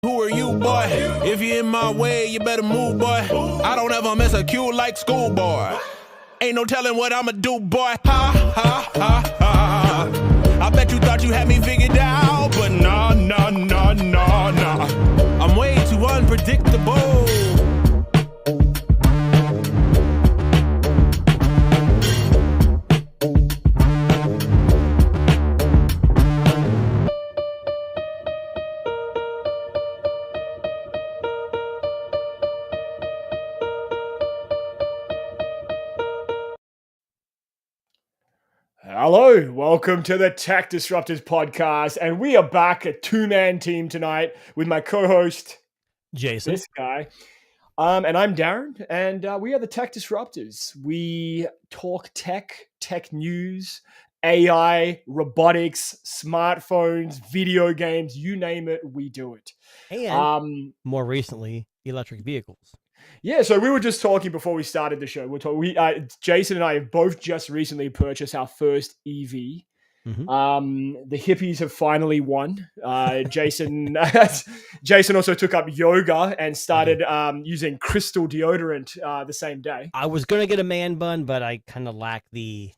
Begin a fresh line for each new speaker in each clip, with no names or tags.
Who are you, boy? If you're in my way, you better move, boy. I don't ever miss a cue like schoolboy. Ain't no telling what I'ma do, boy. Ha, ha, ha, ha. I bet you thought you had me figured out, but nah, nah, nah, nah, nah. I'm way too unpredictable.
Hello, welcome to the Tech Disruptors podcast, and we are back a two-man team tonight with my co-host
Jason.
this guy, and I'm Darren, and we are the Tech Disruptors. We talk tech news, AI, robotics, smartphones, video games, you name it, we do it.
And more recently, electric vehicles.
Yeah, so we were just talking before we started the show. Jason and I have both just recently purchased our first EV.
Mm-hmm.
The hippies have finally won. Jason also took up yoga and started using crystal deodorant the same day.
I was gonna get a man bun, but I kind of lack the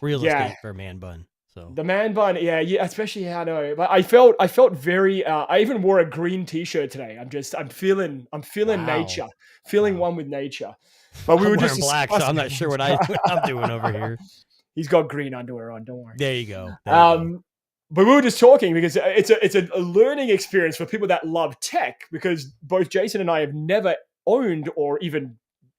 real estate for a man bun. So
the man bun, yeah, especially I know. But I felt very. I even wore a green T-shirt today. I'm feeling
Wow.
nature, feeling one with nature. But we were just
black, so I'm not sure what I'm doing over here.
He's got green underwear on. Don't worry.
There you go.
But we were just talking because it's a learning experience for people that love tech, because both Jason and I have never owned or even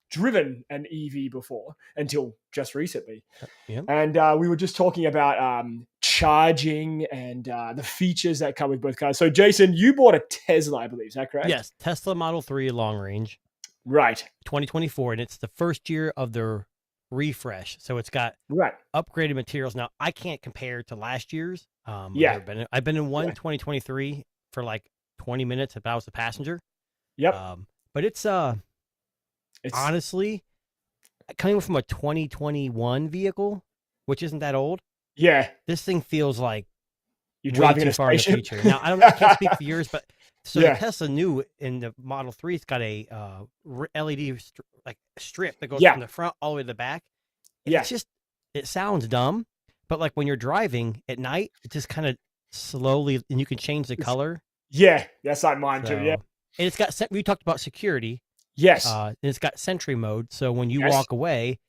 driven an EV before until just recently.
Yep.
And we were just talking about charging and the features that come with both cars. So Jason, you bought a Tesla, I believe. Is that correct?
Yes, Tesla Model 3 long range.
Right.
2024, and it's the first year of their refresh. So it's got upgraded materials. Now, I can't compare to last year's. I've been in one 2023 for like 20 minutes if I was a passenger.
Yep.
But it's honestly coming from a 2021 vehicle, which isn't that old.
Yeah.
This thing feels like
you're driving
too far in the future. Now, I can't speak for yours, but the Tesla new in the Model 3, it's got a LED strip that goes from the front all the way to the back. It's just, it sounds dumb, but like when you're driving at night, it just kind of slowly, and you can change the color.
Yeah, that's like mine too. Yeah.
And it's got, we talked about security.
Yes.
And it's got Sentry mode. So when you walk away,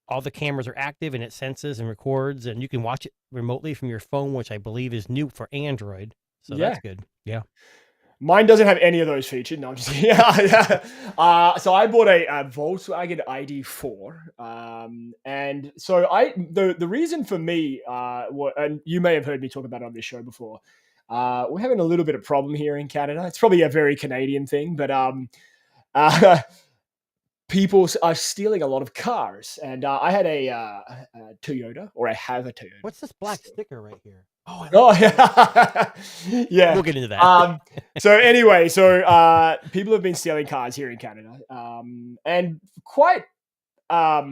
all the cameras are active and it senses and records, and you can watch it remotely from your phone, which I believe is new for Android. So that's good. Yeah.
Mine doesn't have any of those features. No, I'm just kidding. So I bought a Volkswagen ID4, and so the reason for me, and you may have heard me talk about it on this show before. We're having a little bit of problem here in Canada. It's probably a very Canadian thing, but people are stealing a lot of cars, and I had a Toyota, or I have a Toyota.
What's this black sticker right here?
Yeah.
We'll get into that.
So anyway, people have been stealing cars here in Canada, and quite, how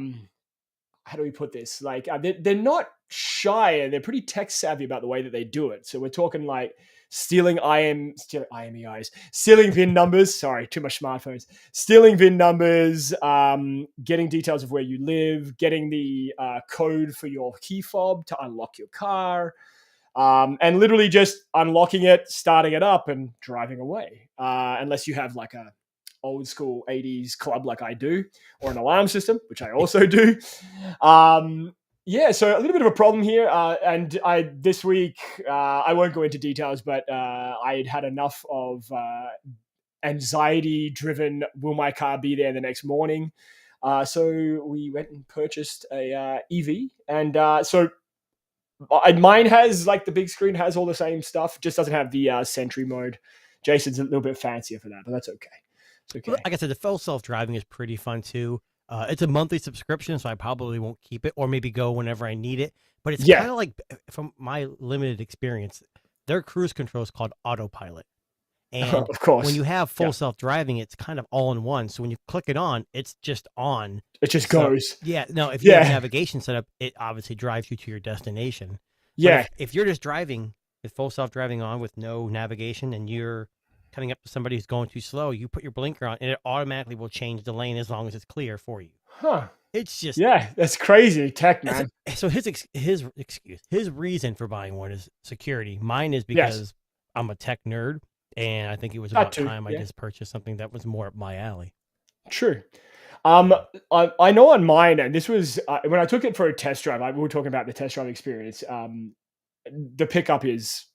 do we put this? Like, they're not shy, and they're pretty tech savvy about the way that they do it. So we're talking like stealing IMEIs, stealing VIN numbers. Sorry, too much smartphones. Stealing VIN numbers, getting details of where you live, getting the code for your key fob to unlock your car. And literally just unlocking it, starting it up, and driving away. Unless you have like a old school 80s club like I do, or an alarm system, which I also do. So a little bit of a problem here. And this week, I won't go into details, but I had enough of anxiety-driven, will my car be there the next morning? So we went and purchased a EV. And mine has, like, the big screen has all the same stuff, just doesn't have the Sentry mode. Jason's a little bit fancier for that, but that's okay. It's okay.
Like I said, the full self-driving is pretty fun too. It's a monthly subscription, so I probably won't keep it, or maybe go whenever I need it. But it's kind of like, from my limited experience, their cruise control is called autopilot. And
of course,
when you have full self-driving, it's kind of all in one. So when you click it on, it's just on.
It just goes.
Yeah. No, if you have navigation set up, it obviously drives you to your destination.
Yeah.
But if you're just driving with full self-driving on with no navigation, and you're coming up to somebody who's going too slow, you put your blinker on and it automatically will change the lane as long as it's clear for you.
Huh.
It's just
yeah, that's crazy tech, man.
So his reason for buying one is security. Mine is because I'm a tech nerd, and I think it was about time I just purchased something that was more up my alley.
True. I know on mine, and this was when I took it for a test drive. We were talking about the test drive experience. The pickup is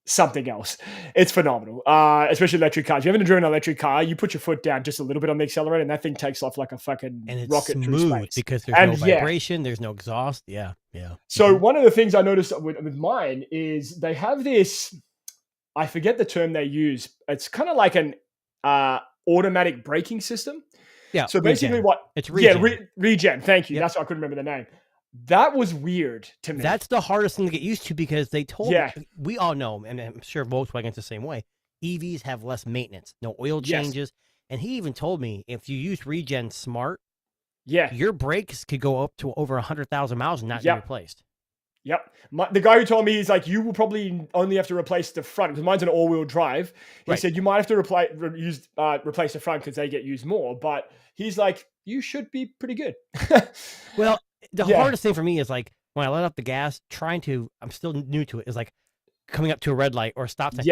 something else. It's phenomenal, especially electric cars. You haven't driven an electric car, you put your foot down just a little bit on the accelerator, and that thing takes off like a fucking
and it's
rocket
smooth
through space.
Because there's no vibration, there's no exhaust. Yeah.
So one of the things I noticed with mine is they have this. I forget the term they use. It's kind of like an automatic braking system.
Yeah.
So basically,
it's regen.
Yeah, regen. Thank you. Yep. That's why I couldn't remember the name. That was weird to me.
That's the hardest thing to get used to because they told me, we all know, and I'm sure Volkswagen's the same way, EVs have less maintenance, no oil changes. And he even told me if you use Regen Smart, your brakes could go up to over 100,000 miles and not be replaced.
Yep. The guy who told me, he's like, you will probably only have to replace the front because mine's an all-wheel drive. He said you might have to replace the front because they get used more. But he's like, you should be pretty good.
Well, the hardest thing for me is like when I let up the gas, I'm still new to it, is like coming up to a red light or a stop sign.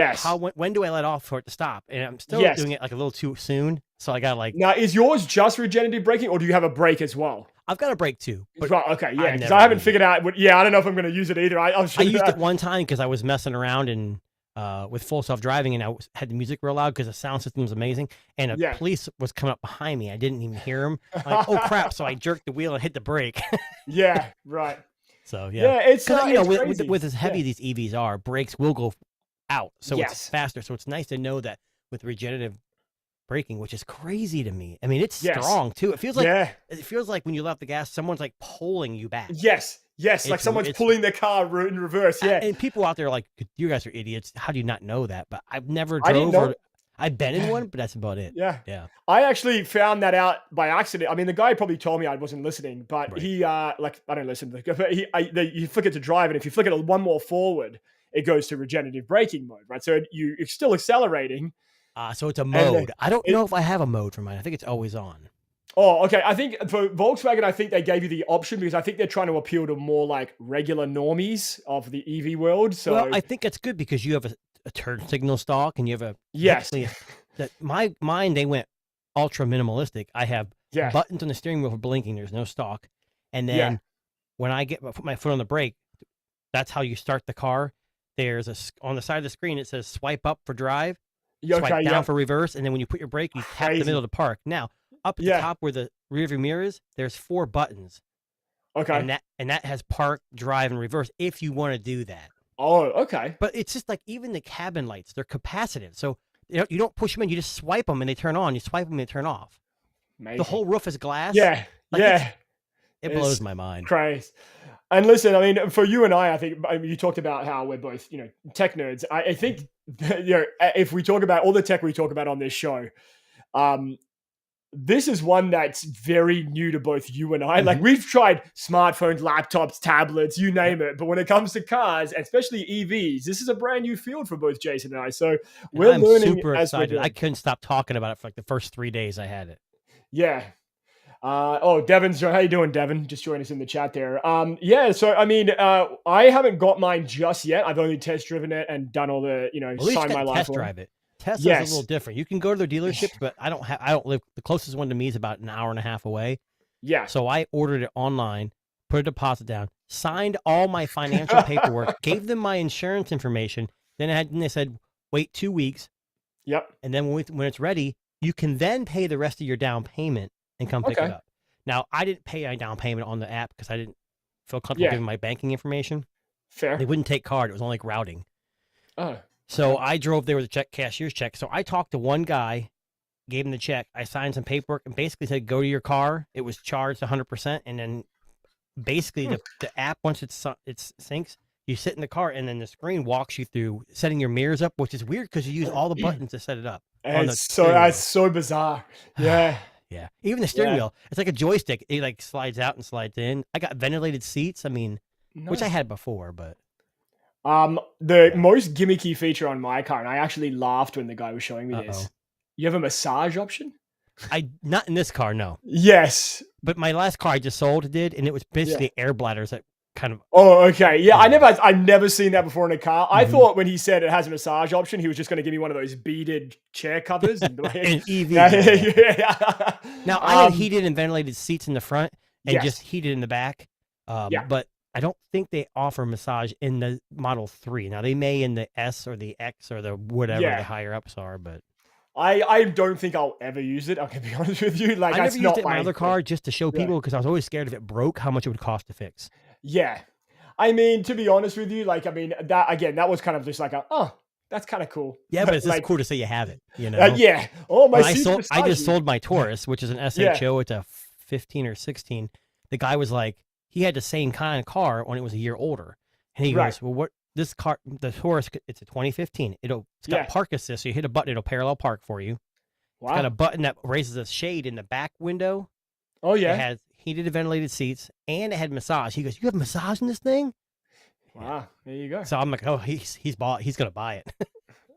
When do I let off for it to stop? And I'm still doing it like a little too soon. So I got like.
Now, is yours just regenerative braking or do you have a brake as well?
I've got a brake too.
But okay, yeah, because I haven't figured out. I don't know if I'm going to use it either. I
used it one time because I was messing around and with full self-driving, and I had the music real loud because the sound system was amazing. And a police was coming up behind me. I didn't even hear him. I'm like, oh crap! So I jerked the wheel and hit the brake.
Yeah, right.
So
it's
with as heavy these EVs are, brakes will go out, so it's faster. So it's nice to know that with regenerative braking, which is crazy to me. I mean, it's strong too. It feels like when you let off the gas, someone's like pulling you back.
Yes, like someone's pulling their car in reverse. Yeah,
and people out there are like, you guys are idiots. How do you not know that? But I've never drove I've been in one, but that's about it.
Yeah. I actually found that out by accident. I mean, the guy probably told me I wasn't listening, but he I don't listen. But you flick it to drive, and if you flick it one more forward, it goes to regenerative braking mode, right? So you're still accelerating.
So it's a mode. I don't know if I have a mode for mine. I think it's always on.
Oh, okay. I think for Volkswagen, I think they gave you the option because I think they're trying to appeal to more like regular normies of the EV world. So
I think that's good because you have a turn signal stalk and you have a mine. They went ultra minimalistic. I have buttons on the steering wheel for blinking. There's no stalk, and then when I put my foot on the brake, that's how you start the car. There's on the side of the screen it says swipe up for drive. Swipe down for reverse, and then when you put your brake, you tap the middle to park. Now, up at the top where the rear view mirror is, there's 4 buttons.
Okay.
And that has park, drive, and reverse if you want to do that.
Oh, okay.
But it's just like even the cabin lights, they're capacitive. So you don't push them in, you just swipe them and they turn on. You swipe them and they turn off. Amazing. The whole roof is glass.
Yeah.
It blows my mind.
Crazy. And listen, I mean, for you and I think you talked about how we're both, tech nerds. I think, if we talk about all the tech we talk about on this show, this is one that's very new to both you and I. Like we've tried smartphones, laptops, tablets, you name it. But when it comes to cars, especially EVs, this is a brand new field for both Jason and I. So I'm learning.
Super excited. I couldn't stop talking about it for like the first 3 days I had it.
Yeah. Devin's, how you doing, Devin? Just join us in the chat there. So I mean, I haven't got mine just yet. I've only test driven it and done all the, sign my life.
Test drive it. Tesla's a little different. You can go to their dealerships, but I don't live. The closest one to me is about an hour and a half away. Yeah. So I ordered it online, put a deposit down, signed all my financial paperwork, gave them my insurance information. Then they said, wait 2 weeks. Yep. And then when it's ready, you can then pay the rest of your down payment and come pick it up. Now, I didn't pay my down payment on the app because I didn't feel comfortable giving my banking information. Fair. They wouldn't take card. It was only like routing. Oh. So I drove there with a cashier's check. So I talked to one guy, gave him the check. I signed some paperwork and basically said, go to your car. It was charged 100%. And then basically the app, once it syncs, you sit in the car and then the screen walks you through setting your mirrors up, which is weird because you use all the buttons to set it up.
That's so bizarre. Yeah.
Yeah. Even the steering wheel, it's like a joystick. It like slides out and slides in. I got ventilated seats. I mean, which I had before, but.
The most gimmicky feature on my car, and I actually laughed when the guy was showing me this. You have a massage option?
Not in this car, no.
Yes.
But my last car I just sold did, and it was basically air bladders that kind of.
Oh, okay. Yeah, I've never seen that before in a car. I thought when he said it has a massage option, he was just going to give me one of those beaded chair covers. And
An EV.
Yeah.
Now, I had heated and ventilated seats in the front and just heated in the back. But I don't think they offer massage in the Model 3. Now, they may in the S or the X or the whatever the higher ups are, but.
I don't think I'll ever use it. I'm going to be honest with you. Like,
I never used it in my other car just to show people because I was always scared if it broke, how much it would cost to fix.
Yeah. I mean, to be honest with you, like, I mean, that was kind of just like that's kind of cool.
Yeah, but it's just cool to say you have it, you know?
Yeah. Oh, my
I just sold my Taurus, which is an SHO. It's a 15 or 16. The guy was like, he had the same kind of car when it was a year older. And he goes, well, what this car, the Taurus, it's a 2015. It's got park assist. So you hit a button, it'll parallel park for you. Wow. It's got a button that raises a shade in the back window.
Oh, yeah.
It has heated and ventilated seats, and it had massage. He goes, you have massage in this thing?
Wow, there you go.
So I'm like, oh, he's going to buy it.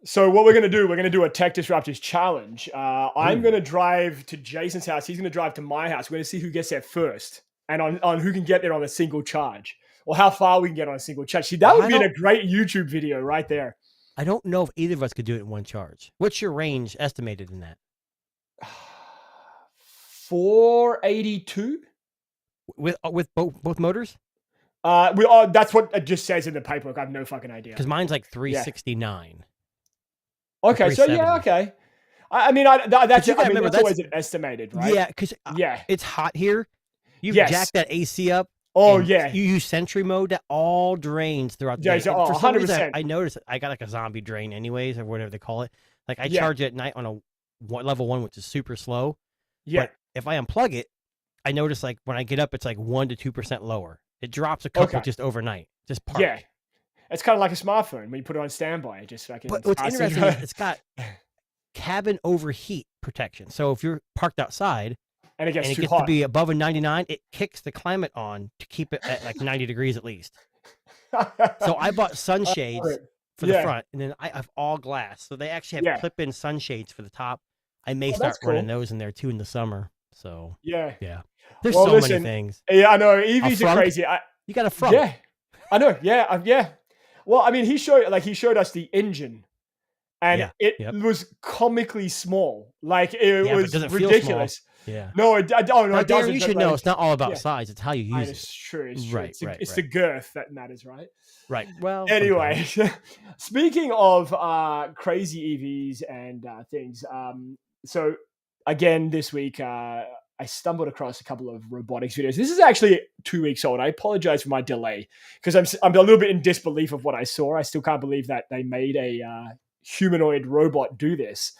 So what we're going to do a Tech Disruptors challenge. I'm going to drive to Jason's house. He's going to drive to my house. We're going to see who gets there first and on who can get there on a single charge or how far we can get on a single charge. See, that would be a great YouTube video right there.
I don't know if either of us could do it in one charge. What's your range estimated in that?
482
with both motors.
That's what it just says in the paperwork. I have no fucking idea.
Because mine's like 369.
Okay, so okay. I mean, that's always an estimated, right?
Yeah, because it's hot here. You jack that AC up.
Oh yeah.
You use Sentry mode. That all drains throughout the day.
So, 100%.
I noticed I got like a zombie drain, anyways, or whatever they call it. Like I charge it at night on a level 1, which is super slow. Yeah. But if I unplug it, I notice like when I get up, it's like 1 to 2% lower. It drops a couple just overnight. Just park.
Yeah. It's kind of like a smartphone when you put it on standby. It just fucking.
But what's interesting is it's got cabin overheat protection. So if you're parked outside
and it gets
to be above a 99, it kicks the climate on to keep it at like 90 degrees at least. So I bought sunshades for the front, and then I have all glass. So they actually have clip-in sunshades for the top. I may start running those in there too in the summer. So yeah. There's so many things.
Yeah, I know. EVs are crazy.
You got a front.
Yeah, I know. Yeah. Well, I mean, he showed us the engine, and it was comically small. Like it was ridiculous.
Yeah.
No, it doesn't.
Darren, you should know it's not all about size. It's how you use it.
It's true. It's
true.
It's the girth that matters, right?
Right. Well.
Anyway, speaking of crazy EVs and things, so again this week, I stumbled across a couple of robotics videos. This is actually 2 weeks old. I apologize for my delay because I'm a little bit in disbelief of what I saw. I still can't believe that they made a humanoid robot do this.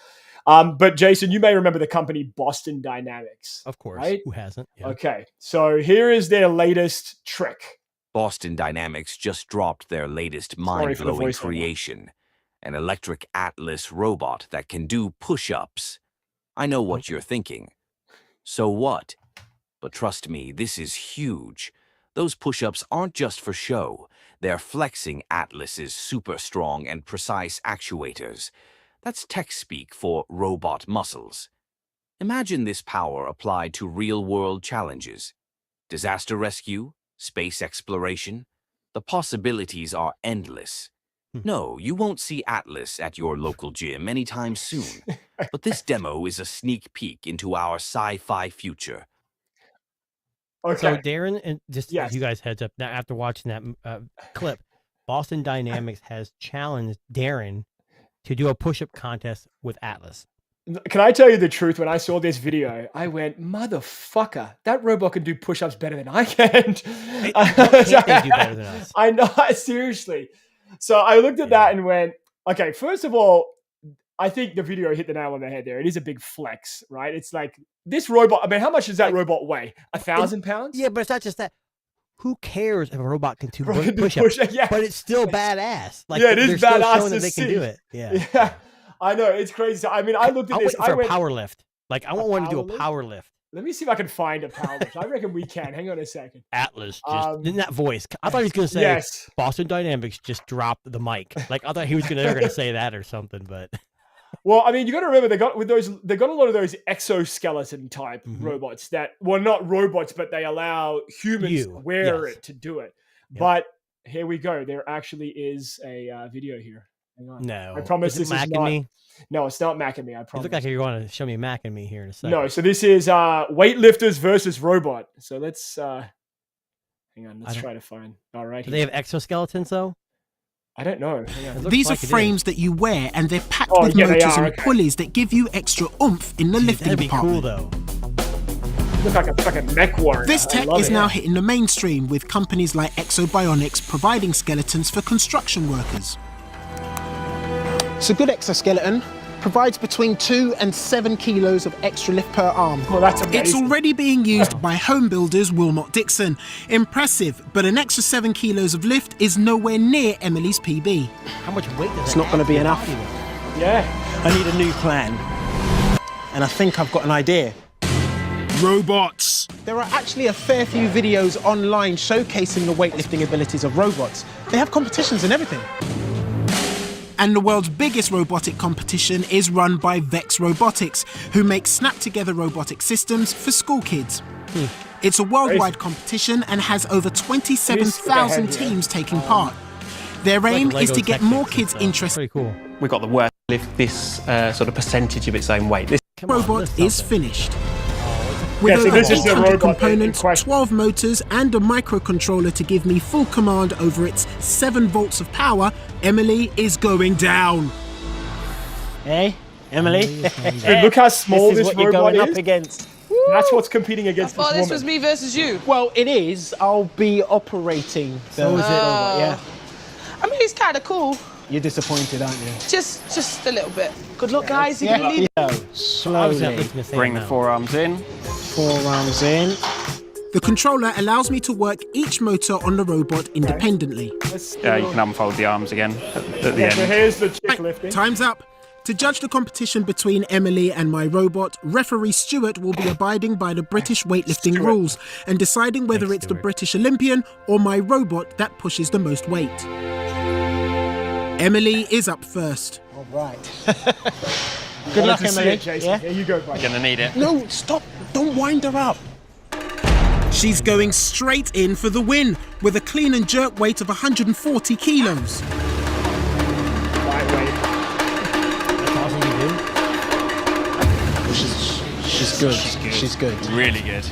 But Jason, you may remember the company Boston Dynamics.
Of course.
Right?
Who hasn't? Yeah.
Okay. So here is their latest trick.
Boston Dynamics just dropped their latest mind-blowing creation, an electric Atlas robot that can do push-ups. I know what you're thinking. So what? But trust me, this is huge. Those push-ups aren't just for show. They're flexing Atlas's super strong and precise actuators. That's tech speak for robot muscles. Imagine this power applied to real-world challenges. Disaster rescue, space exploration. The possibilities are endless. No, you won't see Atlas at your local gym anytime soon. But this demo is a sneak peek into our sci-fi future.
Okay.
So Darren, and just as you guys heads up, now after watching that clip, Boston Dynamics has challenged Darren to do a push-up contest with Atlas.
Can I tell you the truth? When I saw this video, I went, motherfucker, that robot can do push-ups better than I can.
What can't they do better than us?
I know, seriously. So I looked at that and went, okay, first of all, I think the video hit the nail on the head there. It is a big flex, right? It's like this robot. I mean, how much does that robot weigh? 1,000 pounds?
Yeah, but it's not just that. Who cares if a robot can do push-ups? But it's still badass. Like,
it is badass
that they can do it.
Yeah. I know. It's crazy. I mean, I looked at this.
I went for a power lift. Like, I want one to do a power lift.
Let me see if I can find a power lift. I reckon we can. Hang on a second.
Atlas just in that voice. I thought he was going to say
yes.
Boston Dynamics just dropped the mic. Like I thought he was going to say that or something, but
well, I mean, you got to remember they got a lot of those exoskeleton type robots that not robots, but they allow humans to wear it to do it. Yep. But here we go. There actually is a video here. Hang on.
No,
I promise this is not. Me? No, it's not Mac and Me. I promise.
You look like you're going to show me Mac and Me here in a second.
No, so this is weightlifters versus robot. So let's hang on. Let's try to find. All right.
Do they have exoskeletons though?
I don't know.
These are frames that you wear, and they're packed with motors and pulleys that give you extra oomph in the lifting department.
That'd be cool,
though. Look like a mech warrior.
This tech is now hitting the mainstream with companies like Exobionics providing skeletons for construction workers. So good exoskeleton provides between 2 and 7 kilos of extra lift per arm.
Oh, that's amazing.
It's already being used by home builders Wilmot Dixon. Impressive, but an extra 7 kilos of lift is nowhere near Emily's PB.
How much weight does
It's not going to be enough.
Yeah.
I need a new plan. And I think I've got an idea. Robots. There are actually a fair few videos online showcasing the weightlifting abilities of robots. They have competitions and everything. And the world's biggest robotic competition is run by Vex Robotics, who make snap-together robotic systems for school kids. It's a worldwide competition and has over 27,000 teams taking part. Their aim is to get more kids interested.
Pretty cool.
We've got the work lift this sort of percentage of its own weight. This
robot is finished. With over 800 components, 12 motors and a microcontroller to give me full command over its 7 volts of power, Emily is going down.
Hey, Emily.
Dude, look how small this
is what you're
robot
going
is.
up against.
That's what's competing against
I thought
this
this was me versus you.
Well, it is. I'll be operating the robot, yeah.
I mean, it's kind of cool.
You're disappointed, aren't you?
Just a little bit. Good luck, guys. If
Yeah.
you need.
Slowly.
bring the forearms in.
Forearms in.
The controller allows me to work each motor on the robot independently.
You can unfold the arms again at the end.
So here's the chick lifting.
Time's up. To judge the competition between Emily and my robot, referee Stuart will be abiding by the British weightlifting rules and deciding whether it's the British Olympian or my robot that pushes the most weight. Emily is up first.
All right. Good luck, Emily.
Yeah? Here you go, buddy.
You're gonna need it.
No, stop. Don't wind her up. She's going straight in for the win with a clean and jerk weight of 140 kilos.
Lightweight.
That's awesome to do.
She's good. She's good.
Really good.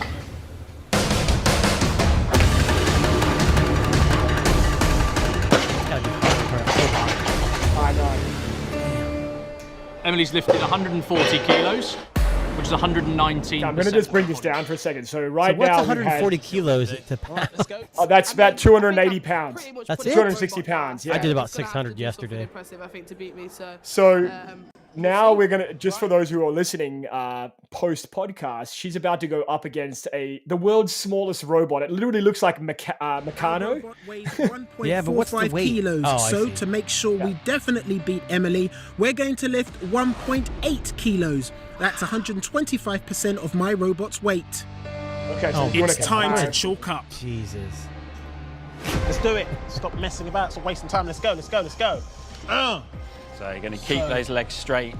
I know.
Emily's lifted 140 kilos, which is 119.
I'm going to just bring this down for a second. So right
what's
now,
140 kilos to pound?
That's about 280 pounds.
That's it?
260 pounds. Yeah.
I did about 600 yesterday.
Impressive, I think, to beat me.
So now we're gonna, just for those who are listening, post podcast, she's about to go up against the world's smallest robot. It literally looks like Meccano.
Yeah, but what's the weight? Kilos. So to make sure we definitely beat Emily, we're going to lift 1.8 kilos. That's 125% of my robot's weight.
Okay, so
it's time to chalk up.
Jesus.
Let's do it. Stop messing about. Stop wasting time. Let's go. Let's go. Let's go.
So you're gonna keep those legs straight.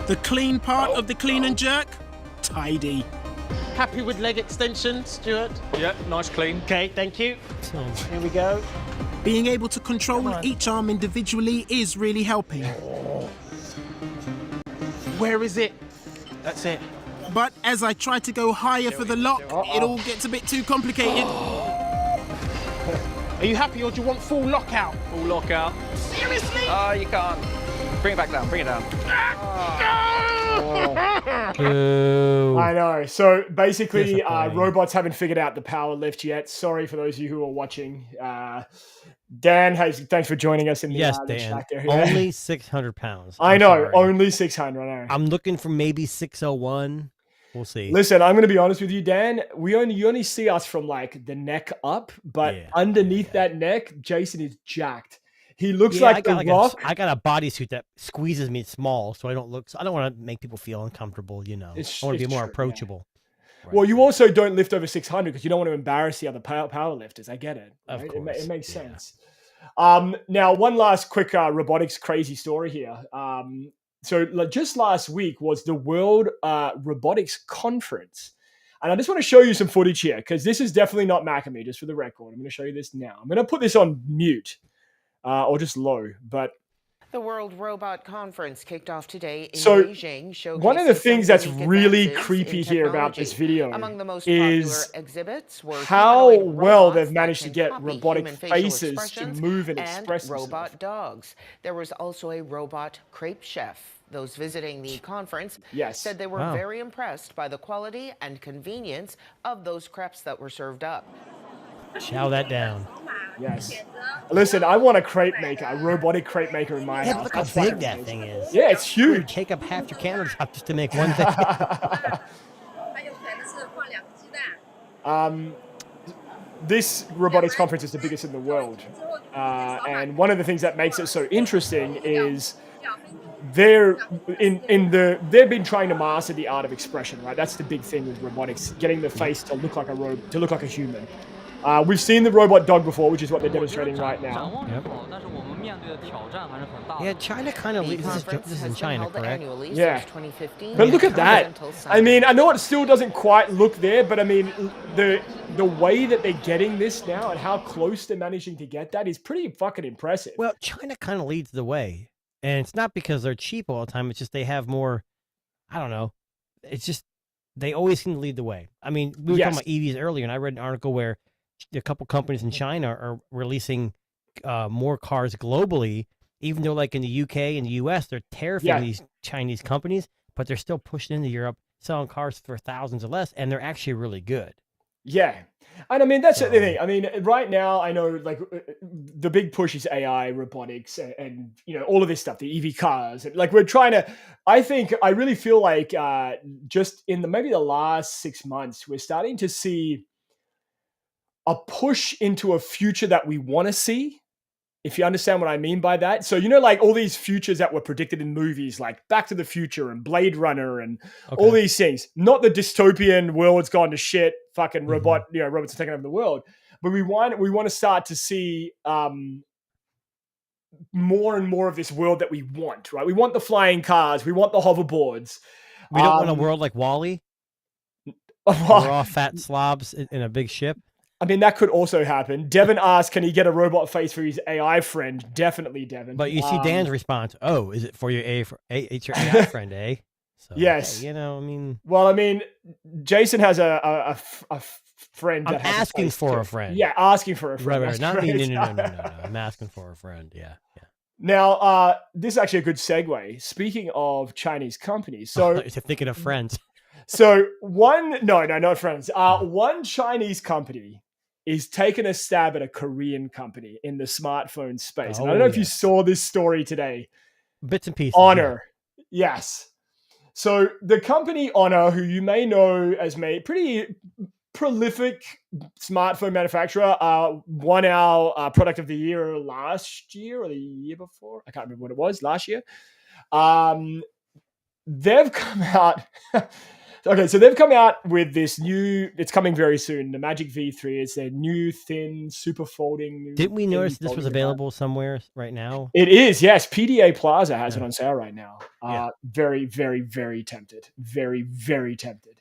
The clean part of the clean and jerk? Tidy.
Happy with leg extension, Stuart?
Yeah, nice clean.
Okay, thank you. Here we go.
Being able to control each arm individually is really helping.
Where is it? That's it.
But as I try to go higher for the lock, it all gets a bit too complicated.
Are you happy or do you want full lockout?
Full lockout.
Seriously?
Oh, you can't. Bring it back down. Bring it down.
I know. So basically, robots haven't figured out the power lift yet. Sorry for those of you who are watching. Dan, thanks for joining us in the
Dan.
chat there.
Only 600 pounds.
I know. Only 600. I know.
I'm looking for maybe 601. We'll see.
Listen, I'm going to be honest with you, Dan. You only see us from like the neck up, but underneath that neck, Jason is jacked. He looks like The Rock.
I got a bodysuit that squeezes me small, so I don't look. So I don't want to make people feel uncomfortable. I want to be more approachable.
Yeah. Right. Well, you also don't lift over 600 because you don't want to embarrass the other power lifters. I get it. Right?
Of course.
It makes sense. Now, one last quick robotics crazy story here. So just last week was the World Robotics Conference. And I just want to show you some footage here because this is definitely not Macamee, just for the record. I'm going to show you this now. I'm going to put this on mute or just low, but
the World Robot Conference kicked off today in Beijing.
One of the things that's really creepy here about this video is how well they've managed to get robotic faces to move and express
robot dogs. There was also a robot crepe chef. Those visiting the conference said they were very impressed by the quality and convenience of those crepes that were served up.
Chow that down.
Yes. Listen, I want a crepe maker, a robotic crepe maker in my house.
Look how big that thing is.
Yeah, it's huge.
Take up half your countertop just to make one thing.
This robotics conference is the biggest in the world. And one of the things that makes it so interesting is they've been trying to master the art of expression, right? That's the big thing with robotics, getting the face to look like a human. We've seen the robot dog before, which is what they're demonstrating right now.
Yep. Yeah, China kind of leads. This is in China, correct?
Yeah. But look at that. I mean, I know it still doesn't quite look there, but I mean, the way that they're getting this now and how close they're managing to get that is pretty fucking impressive.
Well, China kind of leads the way. And it's not because they're cheap all the time. It's just they have more, I don't know. It's just, they always seem to lead the way. I mean, we were talking about EVs earlier, and I read an article where a couple companies in China are releasing more cars globally, even though like in the UK and the US, they're terrifying these Chinese companies, but they're still pushing into Europe, selling cars for thousands or less, and they're actually really good.
Yeah. And I mean, that's the thing. I mean, right now, I know like the big push is AI, robotics, and all of this stuff, the EV cars. Like we're trying to, I really feel like just in maybe the last 6 months, we're starting to see a push into a future that we want to see. If you understand what I mean by that. So, like all these futures that were predicted in movies like Back to the Future and Blade Runner and all these things, not the dystopian world's gone to shit, fucking robots are taking over the world. But we want to start to see more and more of this world that we want, right? We want the flying cars. We want the hoverboards.
We don't want a world like WALL-E. We're all fat slobs in a big ship.
I mean, that could also happen. Devin asked, can he get a robot face for his AI friend? Definitely, Devin.
But you see Dan's response, is it for your it's your AI friend, eh? So,
yes.
I mean...
Well, I mean, Jason has a friend that
has asking for a friend.
Yeah, asking for a friend.
Right. Not me. No. I'm asking for a friend. Yeah.
Now, this is actually a good segue. Speaking of Chinese companies. So
you're thinking of friends.
So not friends. One Chinese company is taking a stab at a Korean company in the smartphone space. And I don't know if you saw this story today.
Bits and pieces.
Honor. Yeah. Yes. So the company Honor, who you may know as pretty prolific smartphone manufacturer, won our product of the year last year or the year before. I can't remember what it was, last year. They've come out... Okay, so they've come out with this it's coming very soon, the Magic V3. It's their new, thin, super folding.
Didn't we notice this was available somewhere right now?
It is, yes. PDA Plaza has it on sale right now. Very, very, very tempted. Very, very tempted.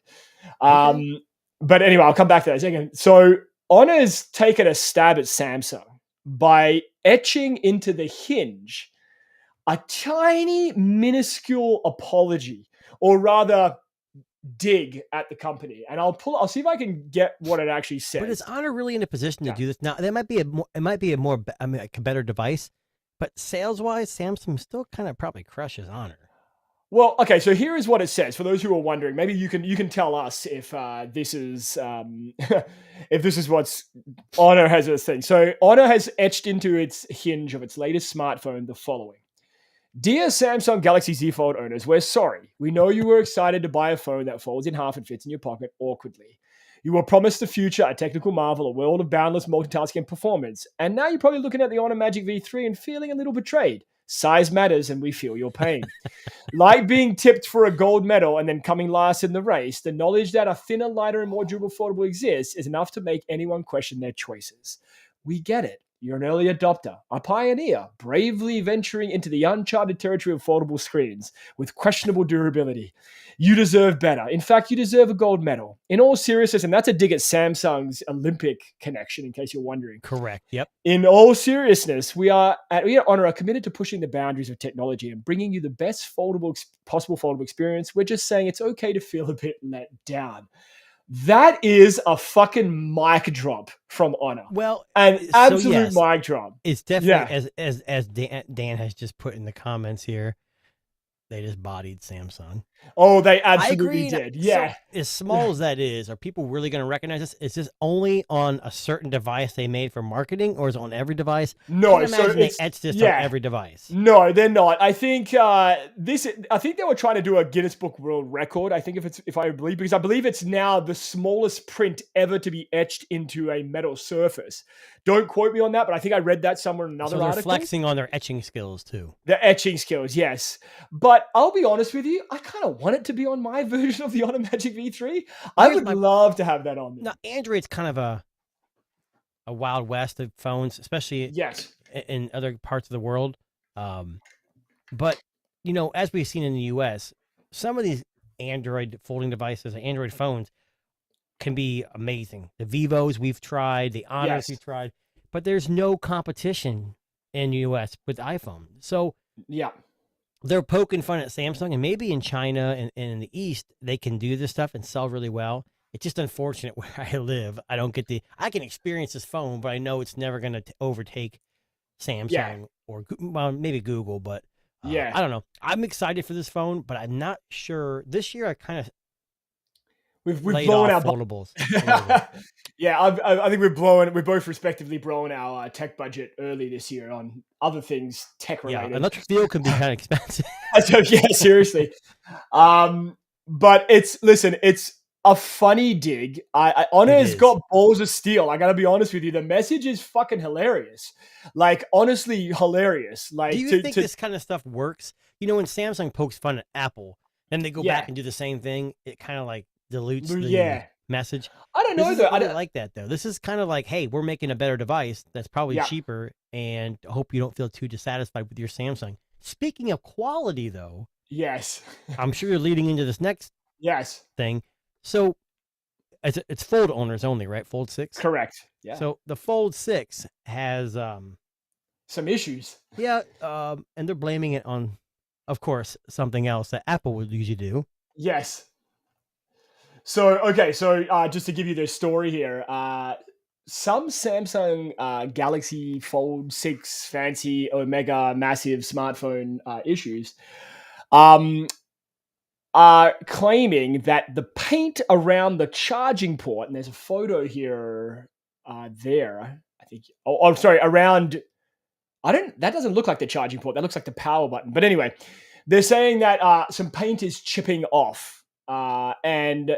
But anyway, I'll come back to that in a second. So Honor's taken a stab at Samsung by etching into the hinge a tiny, minuscule apology, or rather... dig at the company, and I'll see if I can get what it actually says.
But is Honor really in a position to do this now? There might be a better device, but sales wise, Samsung still kind of probably crushes Honor.
Well, okay, so here is what it says for those who are wondering. Maybe you can tell us if this is if this is what's Honor has this thing. So Honor has etched into its hinge of its latest smartphone the following. Dear Samsung Galaxy Z Fold owners, we're sorry. We know you were excited to buy a phone that folds in half and fits in your pocket awkwardly. You were promised the future, a technical marvel, a world of boundless multitasking performance. And now you're probably looking at the Honor Magic V3 and feeling a little betrayed. Size matters, and we feel your pain. Like being tipped for a gold medal and then coming last in the race, the knowledge that a thinner, lighter, and more durable foldable exists is enough to make anyone question their choices. We get it. You're an early adopter, a pioneer, bravely venturing into the uncharted territory of foldable screens with questionable durability. You deserve better. In fact, you deserve a gold medal. In all seriousness, and that's a dig at Samsung's Olympic connection, in case you're wondering.
Correct. Yep.
In all seriousness, we at Honor are committed to pushing the boundaries of technology and bringing you the best possible foldable experience. We're just saying it's okay to feel a bit let down. That is a fucking mic drop from Honor.
Well,
an absolute mic drop.
It's definitely as Dan has just put in the comments here. They just bodied Samsung.
Oh, they absolutely did. Yeah.
So, as small as that is, are people really going to recognize this? Is this only on a certain device they made for marketing, or is it on every device?
No,
I imagine they etched this on every device.
No, they're not. I think I think they were trying to do a Guinness Book World Record. I think because I believe it's now the smallest print ever to be etched into a metal surface. Don't quote me on that, but I think I read that somewhere in another article.
So they're flexing on their etching skills too.
The etching skills, yes. But I'll be honest with you, I kind of want it to be on my version of the Honor Magic V3. I would love to have that on there.
Now, Android's kind of a wild west of phones, especially in other parts of the world. But, you know, as we've seen in the U.S., some of these Android folding devices, Android phones, can be amazing. The Vivos we've tried, the Honors we've tried, but there's no competition in the U.S. with iPhone. So they're poking fun at Samsung, and maybe in China and in the East, they can do this stuff and sell really well. It's just unfortunate where I live. I can experience this phone, but I know it's never going to overtake Samsung or maybe Google, but I don't know. I'm excited for this phone, but I'm not sure. This year, I kind of
We've blown our
foldables.
I think we've both respectively blown our tech budget early this year on other things tech related.
Yeah, electric steel can be kind of expensive.
So, yeah, seriously. But it's a funny dig. Honor's got balls of steel. I gotta be honest with you. The message is fucking hilarious. Like, honestly, hilarious. Like,
do you think this kind of stuff works? You know, when Samsung pokes fun at Apple, then they go back and do the same thing. It kind of like dilutes the message.
I don't know though.
I don't like that though. This is kind of like, hey, we're making a better device that's probably cheaper, and hope you don't feel too dissatisfied with your Samsung. Speaking of quality though, I'm sure you're leading into this next thing. So it's Fold owners only, right? Fold 6?
Correct. Yeah.
So the Fold 6 has
some issues.
Yeah, and they're blaming it on, of course, something else that Apple would usually do.
Yes. So just to give you the story here, some Samsung Galaxy Fold 6 fancy Omega massive smartphone issues are claiming that the paint around the charging port, and there's a photo here there, I think, around, that doesn't look like the charging port, that looks like the power button. But anyway, they're saying that some paint is chipping off, and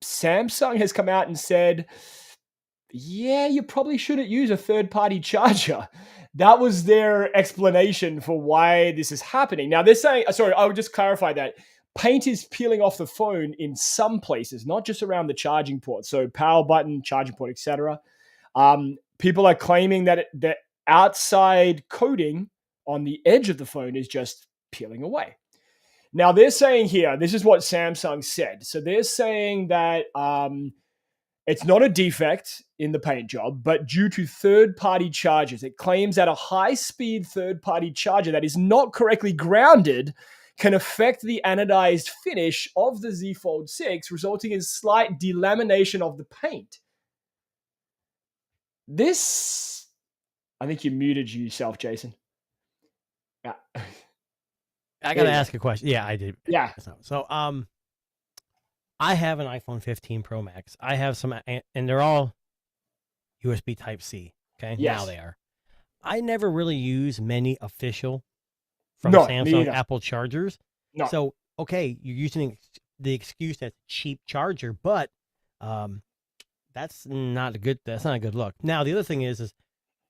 Samsung has come out and said, yeah, you probably shouldn't use a third-party charger. That was their explanation for why this is happening. Now, they're saying, I would just clarify that paint is peeling off the phone in some places, not just around the charging port. So power button, charging port, etc. People are claiming that the outside coating on the edge of the phone is just peeling away. Now, they're saying here, this is what Samsung said. So they're saying that it's not a defect in the paint job, but due to third-party chargers. It claims that a high-speed third-party charger that is not correctly grounded can affect the anodized finish of the Z Fold 6, resulting in slight delamination of the paint. This, I think you muted yourself, Jason. Yeah.
I gotta ask a question. Yeah, I did.
Yeah.
So, I have an iPhone 15 Pro Max. I have some, and they're all USB Type-C. Okay, now they are. I never really use many official from Samsung Apple chargers.
No.
So, okay, you're using the excuse that's cheap charger, but that's not a good look. Now the other thing is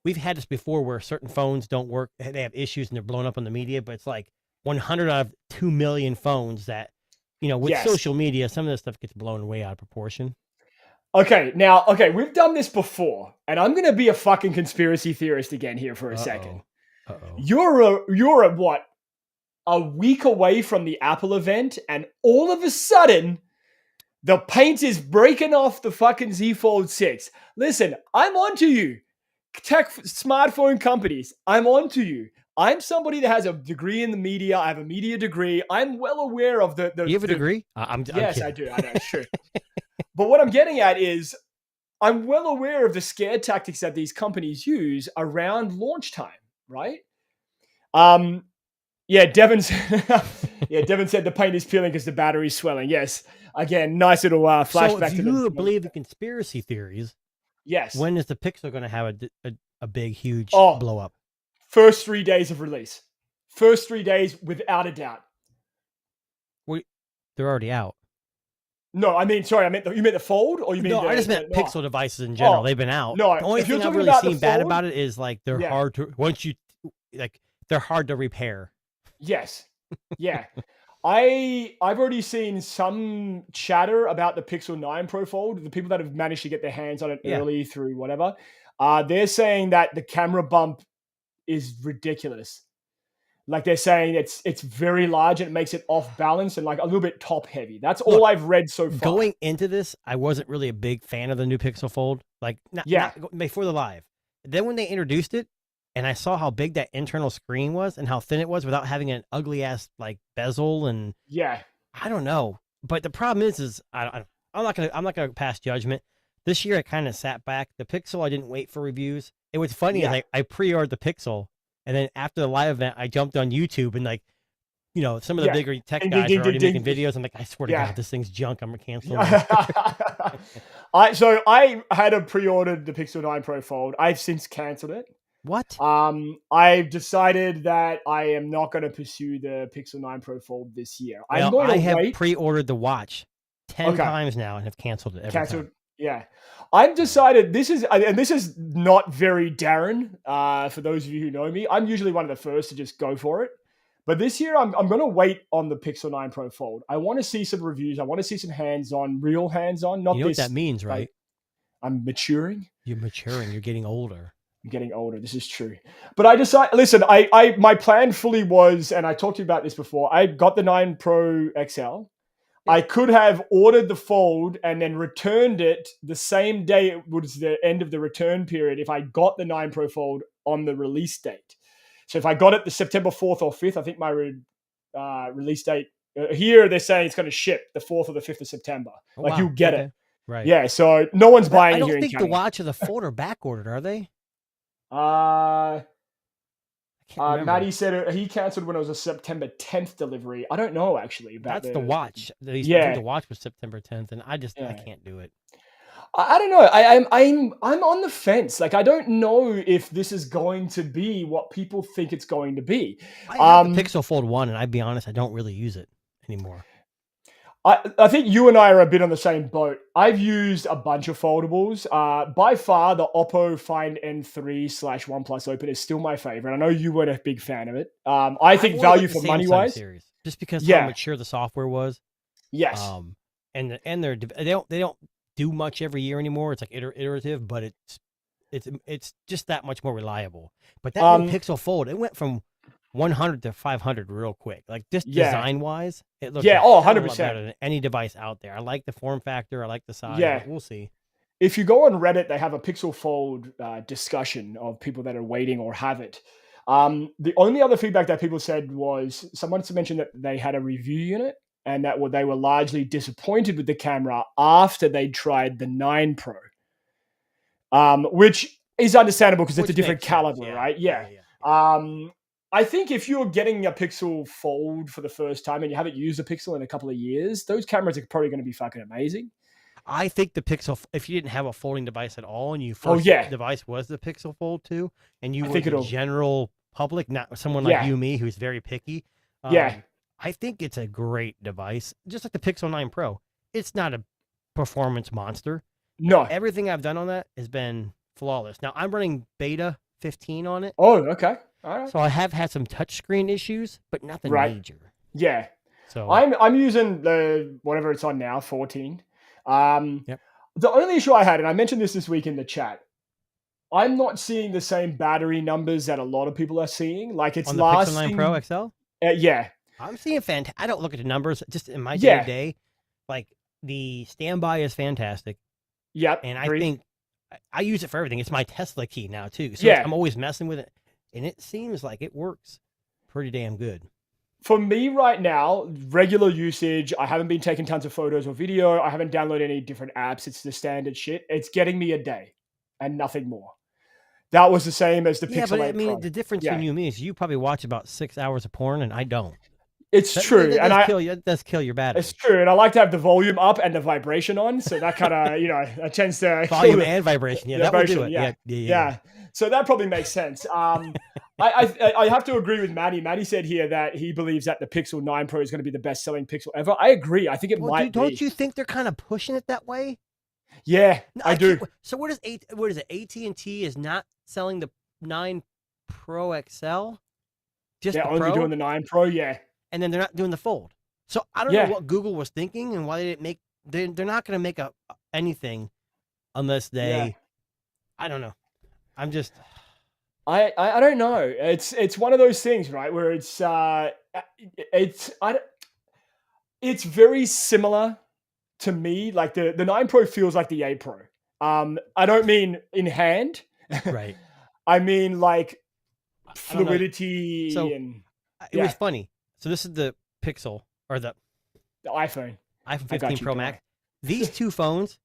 we've had this before where certain phones don't work, they have issues and they're blown up on the media, but it's like 100 out of 2 million phones that, with social media, some of this stuff gets blown way out of proportion.
Okay, we've done this before, and I'm going to be a fucking conspiracy theorist again here for a second. You're what? A week away from the Apple event, and all of a sudden, the paint is breaking off the fucking Z Fold 6. Listen, I'm onto you. Smartphone companies, I'm onto you. I'm somebody that has a degree in the media. I have a media degree. I'm well aware of the
you have a degree?
Yes, I do. I know, sure. But what I'm getting at is I'm well aware of the scare tactics that these companies use around launch time, right? Devin said the paint is peeling because the battery's swelling. Yes. Again, nice little flashback.
So if you believe the conspiracy theories,
yes.
When is the Pixel going to have a big, huge blow up?
First 3 days of release. First 3 days, without a doubt.
They're already out.
No, I mean, sorry, you meant the Fold, or you mean?
No, I just meant Pixel devices in general. They've been out.
No,
the only thing I've really seen bad about it is like they're hard to they're hard to repair.
Yes, yeah. I've already seen some chatter about the Pixel 9 Pro Fold. The people that have managed to get their hands on it early through whatever, they're saying that the camera bump is ridiculous. Like they're saying it's very large and it makes it off balance and like a little bit top heavy. That's all I've read so far.
Going into this, I wasn't really a big fan of the new Pixel Fold. Like not before the live. Then when they introduced it and I saw how big that internal screen was and how thin it was without having an ugly ass like bezel and I don't know. But the problem is I'm not gonna pass judgment. This year I kind of sat back. The Pixel I didn't wait for reviews. It was funny. Like I pre-ordered the Pixel. And then after the live event, I jumped on YouTube and some of the bigger tech guys are already making videos. I'm like, I swear to God, this thing's junk. I'm canceling it.
I had pre-ordered the Pixel 9 Pro Fold. I've since canceled it.
What?
I've decided that I am not going to pursue the Pixel 9 Pro Fold this year.
I have pre-ordered the watch 10 times now and have canceled it every time.
Yeah. I've decided this is not very Darren, for those of you who know me. I'm usually one of the first to just go for it. But this year, I'm going to wait on the Pixel 9 Pro Fold. I want to see some reviews. I want to see some hands-on, real hands-on. Not
you know what that means, right?
I'm maturing.
You're maturing. You're getting older.
I'm getting older. This is true. But I decided, listen, my plan fully was, and I talked to you about this before, I got the 9 Pro XL. I could have ordered the Fold and then returned it the same day it was the end of the return period if I got the 9 Pro Fold on the release date. So if I got it the September 4th or 5th, I think my release date, here they're saying it's going to ship the 4th or the 5th of September. You'll get it.
Right.
Yeah, so no one's buying it here in Canada.
I don't think the watch or the Fold are back-ordered, are they?
Maddie said he canceled when it was a September 10th delivery. I don't know actually.
That's the watch. The watch was September 10th, and I can't do it.
I don't know. I'm on the fence. Like I don't know if this is going to be what people think it's going to be.
I have the Pixel Fold 1, and I'd be honest, I don't really use it anymore.
I think you and I are a bit on the same boat. I've used a bunch of foldables. By far, the Oppo Find N3/OnePlus Open is still my favorite. I know you weren't a big fan of it. I think value for money wise,
just because how mature the software was.
Yes.
And they don't do much every year anymore. It's like iterative, but it's just that much more reliable. But that new Pixel Fold, it went from 100 to 500 real quick. Like just design wise, it looks
100%
better than any device out there. I like the form factor. I like the size.
Yeah,
we'll see.
If you go on Reddit, they have a Pixel Fold discussion of people that are waiting or have it. The only other feedback that people said was someone mentioned that they had a review unit and that they were largely disappointed with the camera after they tried the 9 Pro, which is understandable because it's a different caliber, right? Yeah. I think if you're getting a Pixel Fold for the first time and you haven't used a Pixel in a couple of years, those cameras are probably going to be fucking amazing.
I think the Pixel, if you didn't have a folding device at all and your first device was the Pixel Fold 2 and you were the general public, not someone like you, me, who's very picky, I think it's a great device, just like the Pixel 9 Pro. It's not a performance monster.
No.
Everything I've done on that has been flawless. Now, I'm running beta 15 on it.
Oh, okay. All right.
So I have had some touchscreen issues, but nothing major.
Yeah.
So
I'm using the whatever it's on now, 14.
Yep.
The only issue I had, and I mentioned this week in the chat, I'm not seeing the same battery numbers that a lot of people are seeing. Like it's
on the
lasting.
Pixel 9 Pro XL?
Yeah.
I'm seeing fantastic. I don't look at the numbers just in my day to day. Like the standby is fantastic.
Yep.
And I think I use it for everything. It's my Tesla key now too. So
Yeah.
I'm always messing with it. And it seems like it works pretty damn good.
For me right now, regular usage, I haven't been taking tons of photos or video. I haven't downloaded any different apps. It's the standard shit. It's getting me a day and nothing more. That was the same as the Pixel 8
but I mean,
Pro.
the difference between you and me is you probably watch about 6 hours of porn and I don't.
It's true.
That does kill your battery.
It's true. And I like to have the volume up and the vibration on. So that kind of, it tends to...
Volume and vibration. Yeah, that will do it.
Yeah. So that probably makes sense. I have to agree with Maddie. Maddie said here that he believes that the Pixel 9 Pro is going to be the best-selling Pixel ever. I agree. I think it might be.
Don't you think they're kind of pushing it that way?
Yeah,
No,
I do.
So what is AT&T is not selling the 9 Pro XL? Just
They're
the
only
Pro?
doing the 9 Pro, yeah.
And then they're not doing the Fold. So I don't know what Google was thinking and why they didn't make. They're not going to make anything unless they. I don't know. I'm just.
I don't know. It's one of those things, right? Where it's very similar to me. Like the 9 Pro feels like the 8 Pro. I don't mean in hand.
Right.
I mean like fluidity and.
It was funny. So this is the Pixel or the
iPhone
15 Pro Max. These two phones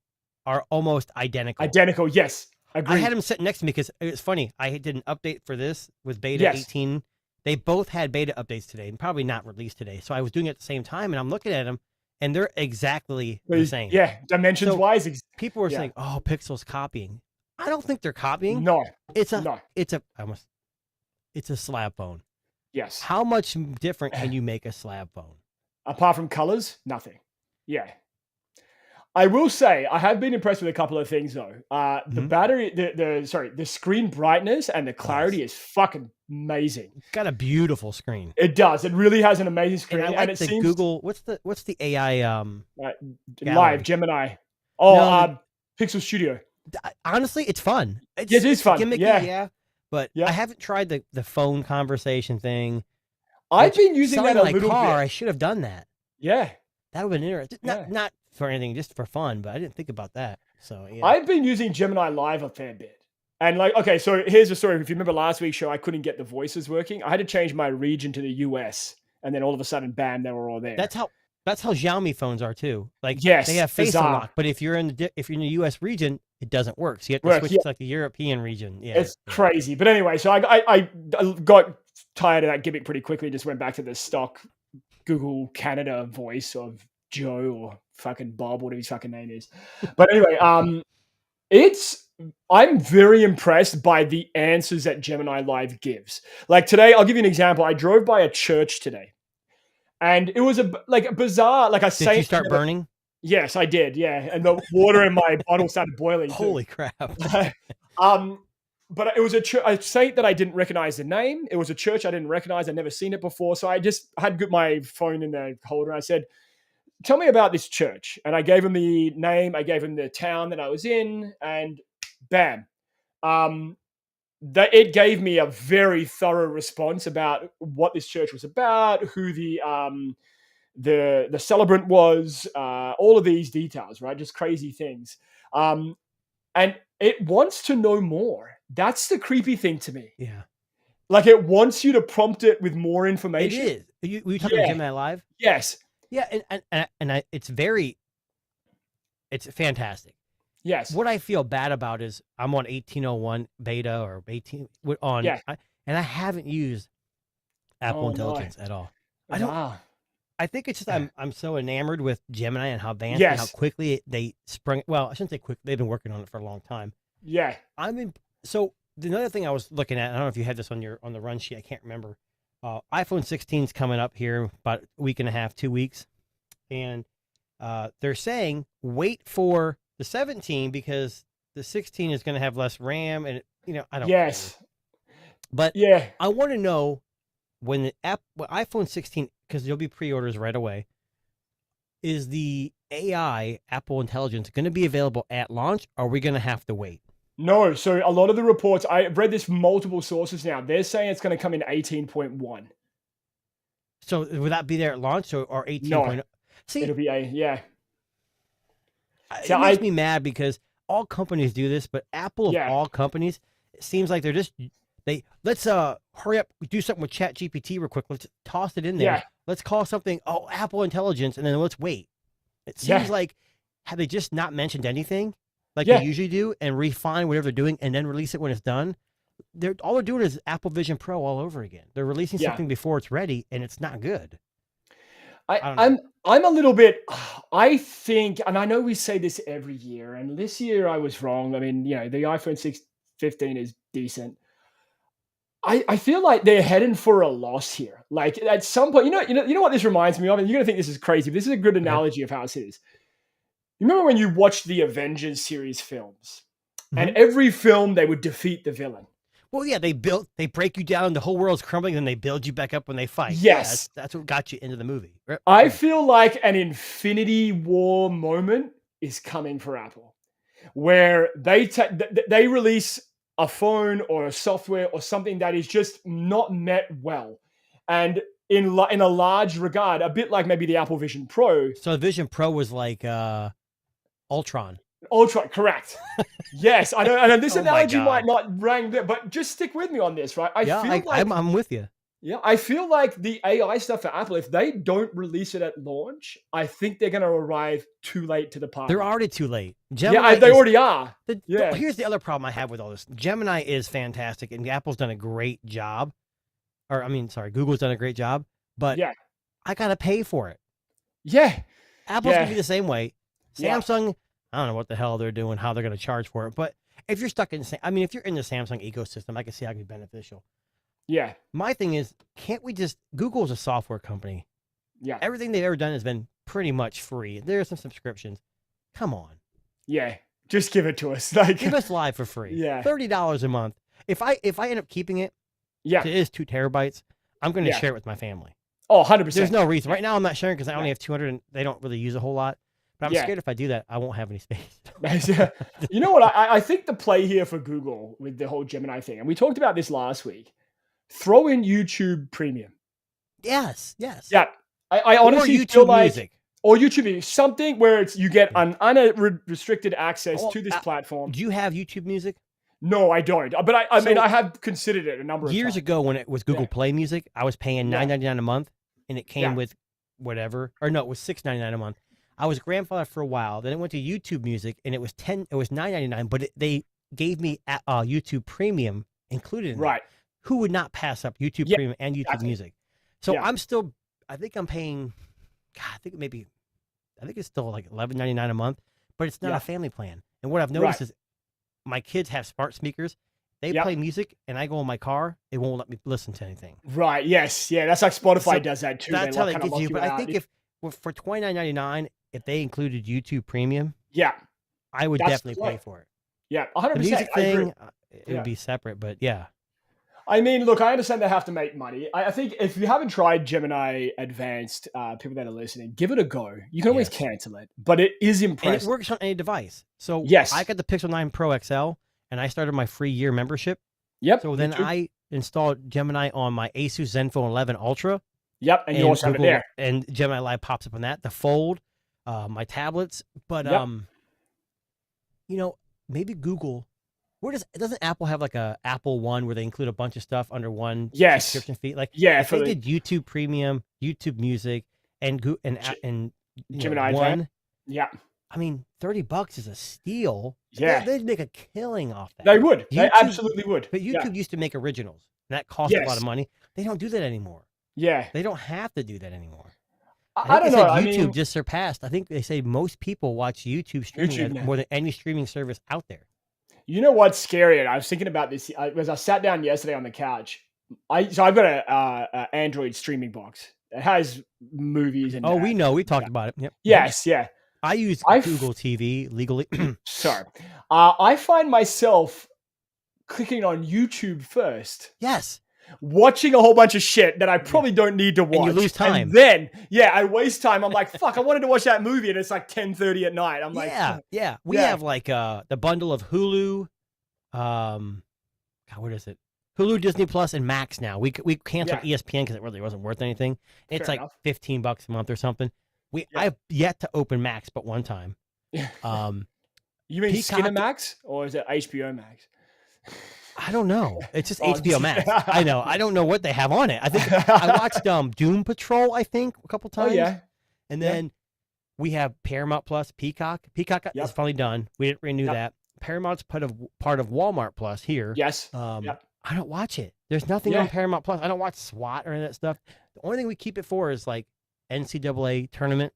are almost identical.
Identical, yes. Agreed.
I had them sitting next to me because it was funny. I did an update for this with beta 18. They both had beta updates today and probably not released today. So I was doing it at the same time and I'm looking at them and they're exactly the same.
Yeah, dimensions wise.
People were saying, "Oh, Pixel's copying." I don't think they're copying.
No,
it's a slab phone.
Yes.
How much different can you make a slab phone?
Apart from colors, nothing. Yeah. I will say I have been impressed with a couple of things though. The battery, the screen brightness and the clarity is fucking amazing.
It's got a beautiful screen.
It does. It really has an amazing screen.
And I like the
seems
Google. What's the AI?
Live Gemini. Oh, Pixel Studio.
Honestly, it's fun.
It is fun.
Gimmicky, but I haven't tried the phone conversation thing.
I've been using that a
my
little
car,
bit.
I should have done that.
Yeah.
That would have been interesting. Not for anything, just for fun, but I didn't think about that. So yeah.
I've been using Gemini Live a fair bit. And so here's the story. If you remember last week's show, I couldn't get the voices working. I had to change my region to the US. And then all of a sudden, bam, they were all there.
That's how Xiaomi phones are too. Like
yes,
they have face
bizarre.
unlock, but if you're in the US region, it doesn't work. So you have to switch to like the European region. Yeah,
it's crazy. But anyway, so I got tired of that gimmick pretty quickly. Just went back to the stock Google Canada voice of Joe or fucking Bob, whatever his fucking name is. But anyway, I'm very impressed by the answers that Gemini Live gives. Like today, I'll give you an example. I drove by a church today. And it was a bizarre, like I say.
Did you start burning?
Yes, I did. Yeah, and the water in my bottle started boiling.
Holy crap!
But it was a saint that I didn't recognize the name. It was a church I didn't recognize. I'd never seen it before, so I just had my phone in the holder. And I said, "Tell me about this church." And I gave him the name. I gave him the town that I was in, and bam, it gave me a very thorough response about what this church was about, who the celebrant was, all of these details, right? Just crazy things. And it wants to know more. That's the creepy thing to me.
Yeah.
Like it wants you to prompt it with more information.
It is. Were you talking about Gemini Live?
Yes.
Yeah, and it's fantastic.
Yes.
What I feel bad about is I'm on 1801 beta or 18 on, and I haven't used Apple Intelligence at all. I don't. I think it's just I'm so enamored with Gemini and how advanced and how quickly they sprung. Well, I shouldn't say quick. They've been working on it for a long time.
Yeah.
So another thing I was looking at, I don't know if you had this on the run sheet. I can't remember. iPhone 16 is coming up here about a week and a half, 2 weeks, and they're saying wait for the 17 because the 16 is going to have less RAM, and I don't.
Yes.
Know. But
yeah,
I want to know when the iPhone 16, because there'll be pre-orders right away. Is the AI Apple Intelligence going to be available at launch, or are we going to have to wait?
No. So a lot of the reports, I've read this multiple sources now. They're saying it's going to come in 18.1.
So would that be there at launch or 18.0?
No.
See,
it'll be yeah.
It makes me mad because all companies do this, but Apple of all companies, it seems like they're just let's hurry up, do something with ChatGPT real quick. Let's toss it in there.
Yeah.
Let's call something Apple Intelligence, and then let's wait. It seems like have they just not mentioned anything like they usually do and refine whatever they're doing and then release it when it's done? All they're doing is Apple Vision Pro all over again. They're releasing something before it's ready, and it's not good.
I'm a little bit. I think, and I know we say this every year, and this year I was wrong. I mean, the iPhone 15 is decent. I feel like they're heading for a loss here. Like at some point, you know what this reminds me of, and you're gonna think this is crazy, but this is a good analogy of how it is. You remember when you watched the Avengers series films, and every film they would defeat the villain.
Well, yeah, they break you down, the whole world's crumbling, and they build you back up when they fight.
Yes,
that's what got you into the movie.
I feel like an Infinity War moment is coming for Apple, where they release a phone or a software or something that is just not met well. And in a large regard, a bit like maybe the Apple Vision Pro.
So the Vision Pro was like Ultron.
Ultron, correct. Yes, I know this analogy might not ring there, but just stick with me on this, right?
I'm with you.
Yeah, I feel like the AI stuff for Apple, if they don't release it at launch, I think they're going to arrive too late to the party.
They're already too late.
Gemini they already are.
Here's the other problem I have with all this. Gemini is fantastic, and Apple's done a great job. Google's done a great job, but I got to pay for it.
Yeah.
Apple's going to be the same way. Samsung, I don't know what the hell they're doing, how they're going to charge for it, but if you're stuck in, if you're in the Samsung ecosystem, I can see how it can be beneficial.
Yeah.
My thing is, can't we just, Google's a software company.
Yeah.
Everything they've ever done has been pretty much free. There are some subscriptions. Come on.
Yeah. Just give it to us.
Give us Live for free.
Yeah.
$30 a month. If I end up keeping it, it is 2 terabytes, I'm going to share it with my family.
Oh, 100%.
There's no reason. Right now I'm not sharing because I only have 200 and they don't really use a whole lot. But I'm scared if I do that, I won't have any space.
You know what? I think the play here for Google with the whole Gemini thing, and we talked about this last week, throw in YouTube Premium.
Yes.
Yeah. I honestly feel like
Music.
Or YouTube Music, something where you get an unrestricted access to this platform.
Do you have YouTube Music?
No, I don't. But I mean, I have considered it a number of times.
Years ago when it was Google Play Music, I was paying $9.99 a month, and it came with whatever. Or no, it was $6.99 a month. I was grandfathered for a while. Then it went to YouTube Music, and it was $9.99. But they gave me YouTube Premium included in it. Who would not pass up YouTube Premium and YouTube Music? So I'm still. I think I'm paying. God, I think it's still like $11.99 a month, but it's not a family plan. And what I've noticed is, my kids have smart speakers. They play music, and I go in my car. It won't let me listen to anything.
Right. Yes. Yeah. That's like Spotify does that too.
That's how they get you. But I think if for $29.99. If they included YouTube Premium, I would definitely pay for it.
Yeah, 100%.
The music thing, it would be separate, but
I mean, look, I understand they have to make money. I think if you haven't tried Gemini Advanced, people that are listening, give it a go. You can always cancel it, but it is impressive.
And it works on any device. So I got the Pixel 9 Pro XL, and I started my free year membership.
Yep.
So then I installed Gemini on my Asus Zenfone 11 Ultra.
Yep, and you also have it there.
And Gemini Live pops up on that. The Fold. My tablets, but maybe Google. Doesn't Apple have like a Apple One where they include a bunch of stuff under one subscription fee? Like if they did YouTube Premium, YouTube Music, and
Gemini
One.
Yeah,
I mean, $30 is a steal.
Yeah,
they'd make a killing off that.
They would. They absolutely would.
But YouTube used to make originals, and that cost a lot of money. They don't do that anymore.
Yeah,
they don't have to do that anymore.
I don't know.
YouTube just surpassed. I think they say most people watch YouTube streaming more than any streaming service out there.
You know what's scary? I was thinking about this as I sat down yesterday on the couch. I've got a Android streaming box. It has movies and.
Oh, we know. We talked about it. Yep.
Yes, yeah.
I use Google TV legally.
Sorry. I find myself clicking on YouTube first.
Yes.
Watching a whole bunch of shit that I probably don't need to watch.
And you lose time.
And then, I waste time. I'm like, fuck, I wanted to watch that movie, and it's like 10:30 at night. I'm like,
yeah. We have like the bundle of Hulu, God, what is it? Hulu, Disney Plus, and Max now. We canceled ESPN because it really wasn't worth anything. It's
Fair
like
enough.
$15 a month or something. I've yet to open Max but one time.
You mean Skinamax or is it HBO Max?
I don't know. It's just HBO Max. I know. I don't know what they have on it. I think I watched Doom Patrol, I think, a couple times.
Oh, yeah.
And then we have Paramount Plus, Peacock. Peacock is finally done. We didn't renew that. Paramount's part of Walmart Plus here.
Yes.
I don't watch it. There's nothing on Paramount Plus. I don't watch SWAT or any of that stuff. The only thing we keep it for is like NCAA tournament.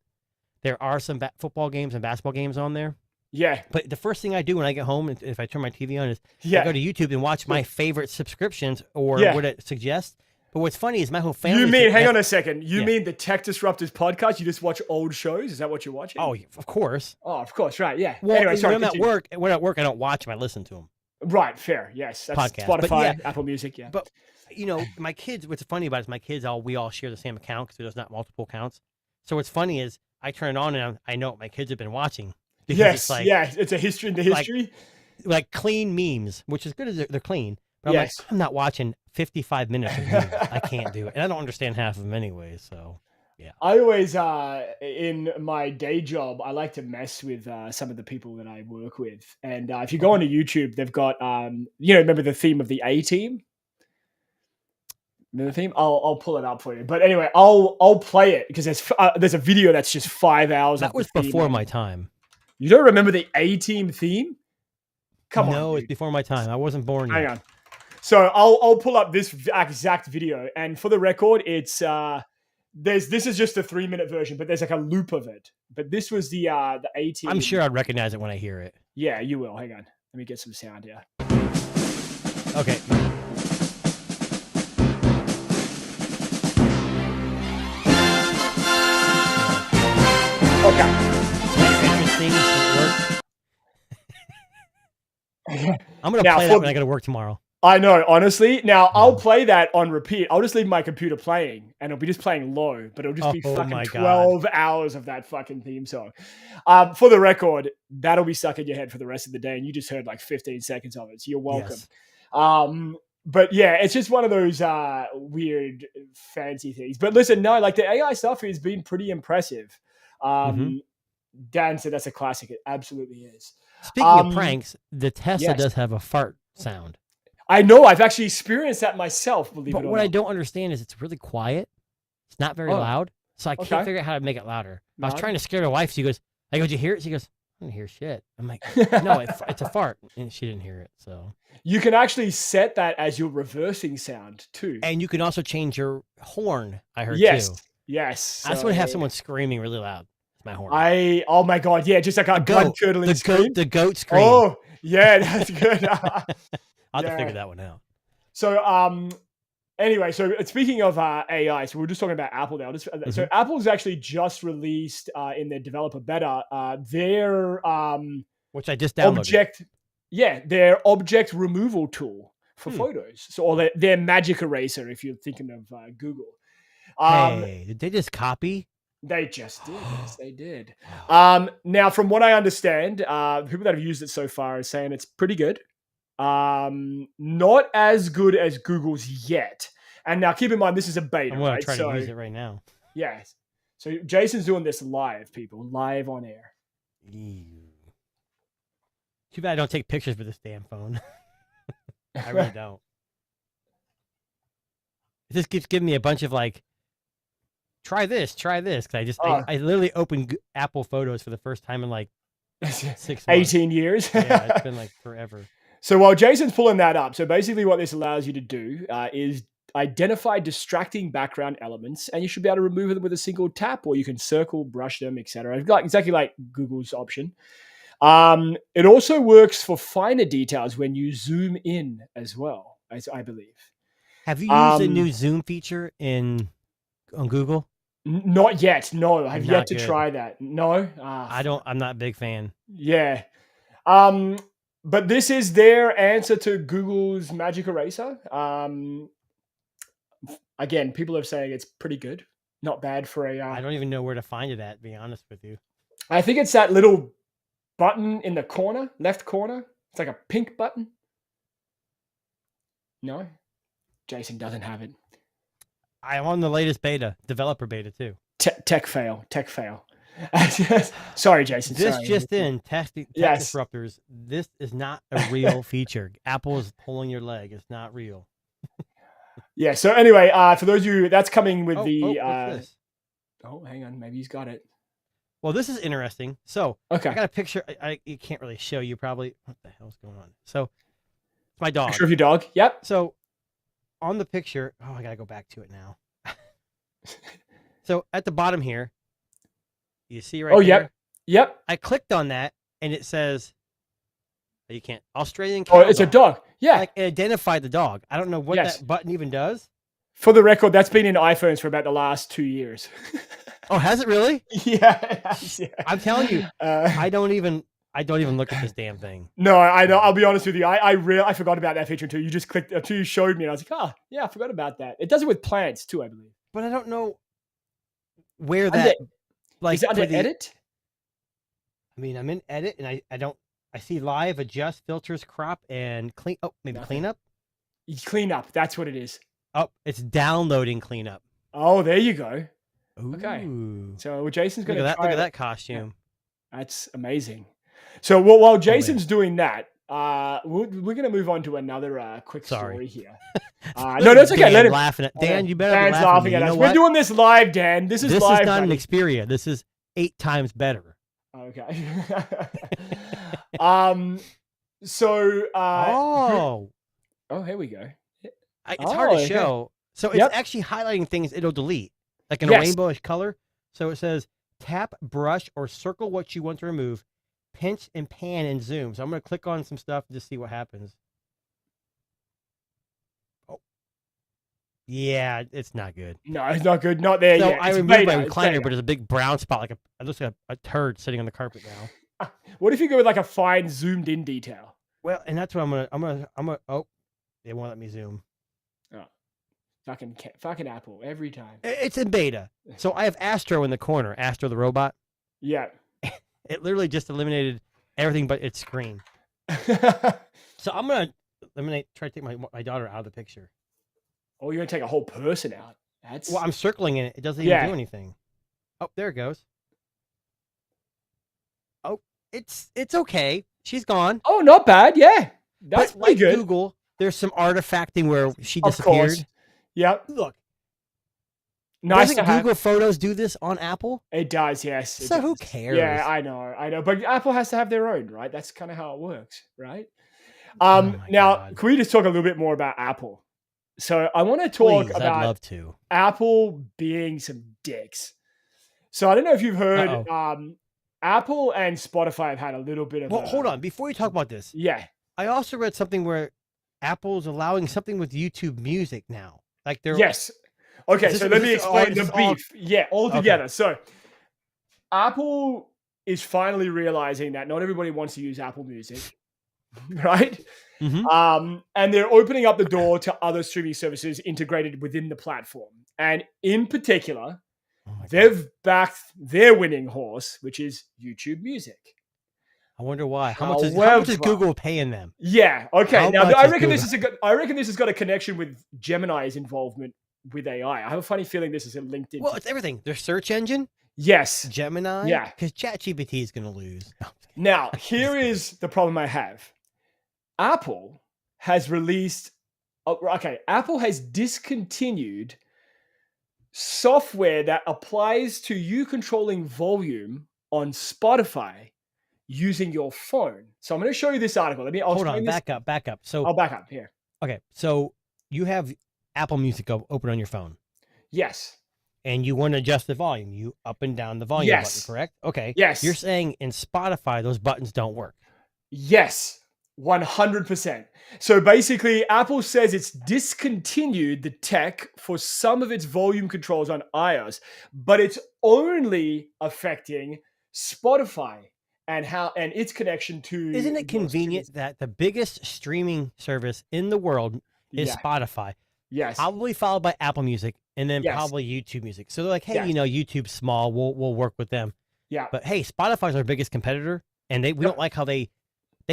There are some football games and basketball games on there.
Yeah.
But the first thing I do when I get home, if I turn my TV on, is I go to YouTube and watch my favorite subscriptions or what it suggests. But what's funny is my whole family.
You mean, hang on a second. You mean the Tech Disruptors podcast? You just watch old shows? Is that what you're watching?
Oh, of course.
Oh, of course. Right. Yeah.
Well,
anyway, sorry,
when I'm at work, I don't watch them. I listen to them.
Right. Fair. Yes. That's
podcast.
Spotify, Apple Music. Yeah.
But, my kids, what's funny about it is my kids, we all share the same account because there's not multiple accounts. So what's funny is I turn it on and I know what my kids have been watching.
Yes, it's a history in the history.
Like clean memes, which is good as they're clean. But I'm like, I'm not watching 55 minutes of memes. I can't do it. And I don't understand half of them anyway, so yeah.
I always, in my day job, I like to mess with some of the people that I work with. And if you go onto YouTube, they've got, remember the theme of the A-Team? Remember the theme? I'll pull it up for you. But anyway, I'll play it because there's a video that's just 5 hours.
That was before my time.
You don't remember the A-Team theme? Come on.
No, it's before my time. I wasn't born yet.
Hang on. So I'll pull up this exact video, and for the record, it's this is just a 3-minute version, but there's like a loop of it. But this was the A-Team.
I'm sure I'd recognize it when I hear it.
Yeah, you will. Hang on. Let me get some sound here.
Okay.
Okay.
I'm going to play that when I go to work tomorrow.
I know, honestly. Now, I'll play that on repeat. I'll just leave my computer playing, and it'll be just playing low, but it'll just be fucking 12 hours of that fucking theme song. For the record, that'll be stuck in your head for the rest of the day, and you just heard like 15 seconds of it, so you're welcome. Yes. But yeah, it's just one of those weird, fancy things. But listen, no, like the AI stuff has been pretty impressive. Dan said that's a classic. It absolutely is.
Speaking of pranks, the Tesla does have a fart sound.
I know. I've actually experienced that myself, believe it or not.
But what I don't understand is it's really quiet. It's not very loud. So I can't figure out how to make it louder. I was trying to scare my wife. She goes, did you hear it? She goes, I didn't hear shit. I'm like, no, it's a fart. And she didn't hear it. So
you can actually set that as your reversing sound too.
And you can also change your horn, I heard
too.
Yes. I just want to have someone screaming really loud. My horn.
Oh my god, yeah, just like a blood curdling scream.
The goat scream.
Oh, yeah, that's good.
I'll have to figure that one out.
So, anyway, so speaking of AI, so we're just talking about Apple now. So Apple's actually just released in their developer beta their
which I just downloaded.
Their object removal tool for photos. So, or their Magic Eraser, if you're thinking of Google.
Hey, did they just copy?
They just did. Yes, they did. Now, from what I understand, people that have used it so far are saying it's pretty good. Not as good as Google's yet. And now, keep in mind, this is a beta.
I'm going to try to use it right now.
Yes. So Jason's doing this live, people, live on air.
Too bad I don't take pictures with this damn phone. I really don't. It just keeps giving me a bunch of like, try this. Because I literally opened Apple Photos for the first time in like 6 months.
18 years.
Yeah, it's been like forever.
So while Jason's pulling that up, so basically what this allows you to do is identify distracting background elements, and you should be able to remove them with a single tap, or you can circle, brush them, etc. Exactly like Google's option. It also works for finer details when you zoom in as well, as I believe.
Have you used the new Zoom feature on Google?
Not yet. No, I've yet to
good.
try that. No,
I'm not a big fan.
Yeah. But this is their answer to Google's Magic Eraser. Again, people are saying it's pretty good. Not bad for a.
I don't even know where to find it at, to be honest with you.
I think it's that little button in the corner, left corner. It's like a pink button. No, Jason doesn't have it.
I'm on the latest beta, developer beta too.
Tech fail. Sorry, Jason.
This
sorry.
just in, tech
Yes.
disruptors. This is not a real feature. Apple is pulling your leg. It's not real.
Yeah. So anyway, for those of you, that's coming with
what's this?
Oh, hang on. Maybe he's got it.
Well, this is interesting. So
Okay.
I got a picture. You can't really show you probably. What the hell's going on? So it's my dog.
Picture of your dog. Yep.
So on the picture, I gotta go back to it now. So at the bottom here, you see right there?
Yep.
I clicked on that and it says, you can't, Australian
Oh,
cattle
it's a dog. Yeah.
Like it identified the dog. I don't know what
Yes.
that button even does.
For the record, that's been in iPhones for about the last 2 years.
Oh, has it really?
Yeah.
I'm telling you, I don't even look at this damn thing.
No, I know. I'll be honest with you. I forgot about that feature until you just clicked, until you showed me, and I was like, oh, yeah, I forgot about that. It does it with plants too, I believe.
But I don't know where that, like,
is it under
for the-
edit?
I mean, I'm in edit and I see live, adjust, filters, crop, and clean. Oh, maybe cleanup.
Clean up. That's what it is.
Oh, it's downloading cleanup.
Oh, there you go.
Ooh.
Okay. So Jason's going to
Look at that costume.
That's amazing. So while Jason's doing that, we're going to move on to another quick story here. No, that's okay. Let him
laughing at Dan. You better
Dan's
be laughing
at
at
us.
me.
We're doing this live, Dan. This is live.
This is not
buddy.
an Xperia. This is 8 times better.
Okay. Here we go.
It's hard to show. So it's actually highlighting things it'll delete, like in a rainbowish color. So it says tap, brush, or circle what you want to remove, pinch and pan and zoom. So I'm going to click on some stuff to see what happens. Oh, yeah, it's not good.
No, it's not good. Not there
so
yet.
I removed my recliner, but there's a big brown spot, like it looks like a turd sitting on the carpet now.
What if you go with like a fine zoomed in detail?
Well, and that's what I'm gonna. Oh, they won't let me zoom.
Oh, fucking Apple every time.
It's in beta, so I have Astro in the corner. Astro the robot.
Yeah.
It literally just eliminated everything but its screen. So I'm gonna try to take my daughter out of the picture.
Oh, you're gonna take a whole person out.
Well, I'm circling in it. It doesn't even do anything. Oh, there it goes. Oh, it's okay. She's gone.
Oh, not bad. Yeah, that's
but
pretty good.
Google, there's some artifacting where she disappeared.
Of course. Yep.
Look.
Nice
Doesn't Google Photos do this on Apple?
It does, yes.
So who cares?
Yeah, I know. But Apple has to have their own, right? That's kind of how it works, right? Now, can we just talk a little bit more about Apple? So I want to talk about
I'd love to.
Apple being some dicks. So I don't know if you've heard, Apple and Spotify have had a little bit of.
Well, hold on. Before you talk about this, I also read something where Apple's allowing something with YouTube Music now. Like they're
Okay, so let me explain the beef. All together. Okay. So Apple is finally realizing that not everybody wants to use Apple Music, right?
Mm-hmm.
And they're opening up the door to other streaming services integrated within the platform. And in particular, they've backed their winning horse, which is YouTube Music.
I wonder why. How much is Google paying them?
Yeah. Okay. Now I reckon this has got a connection with Gemini's involvement with AI. I have a funny feeling this is linked in.
Well, it's everything. Their search engine.
Yes.
Gemini.
Yeah.
Because ChatGPT is going to lose.
Now, here is the problem I have. Apple has released. Apple has discontinued software that applies to you controlling volume on Spotify using your phone. So I'm going to show you this article.
Hold on. Back up. So
I'll back up here.
Okay. So you have Apple Music open on your phone.
Yes.
And you want to adjust the volume. You up and down the volume button, correct? Okay.
Yes.
You're saying in Spotify, those buttons don't work.
Yes. 100%. So basically, Apple says it's discontinued the tech for some of its volume controls on iOS, but it's only affecting Spotify and its connection to.
Isn't it convenient that the biggest streaming service in the world is Spotify?
Yes.
Probably followed by Apple Music and then probably YouTube Music. So they're like, hey, YouTube's small. We'll work with them.
Yeah.
But hey, Spotify's our biggest competitor, and we don't like how they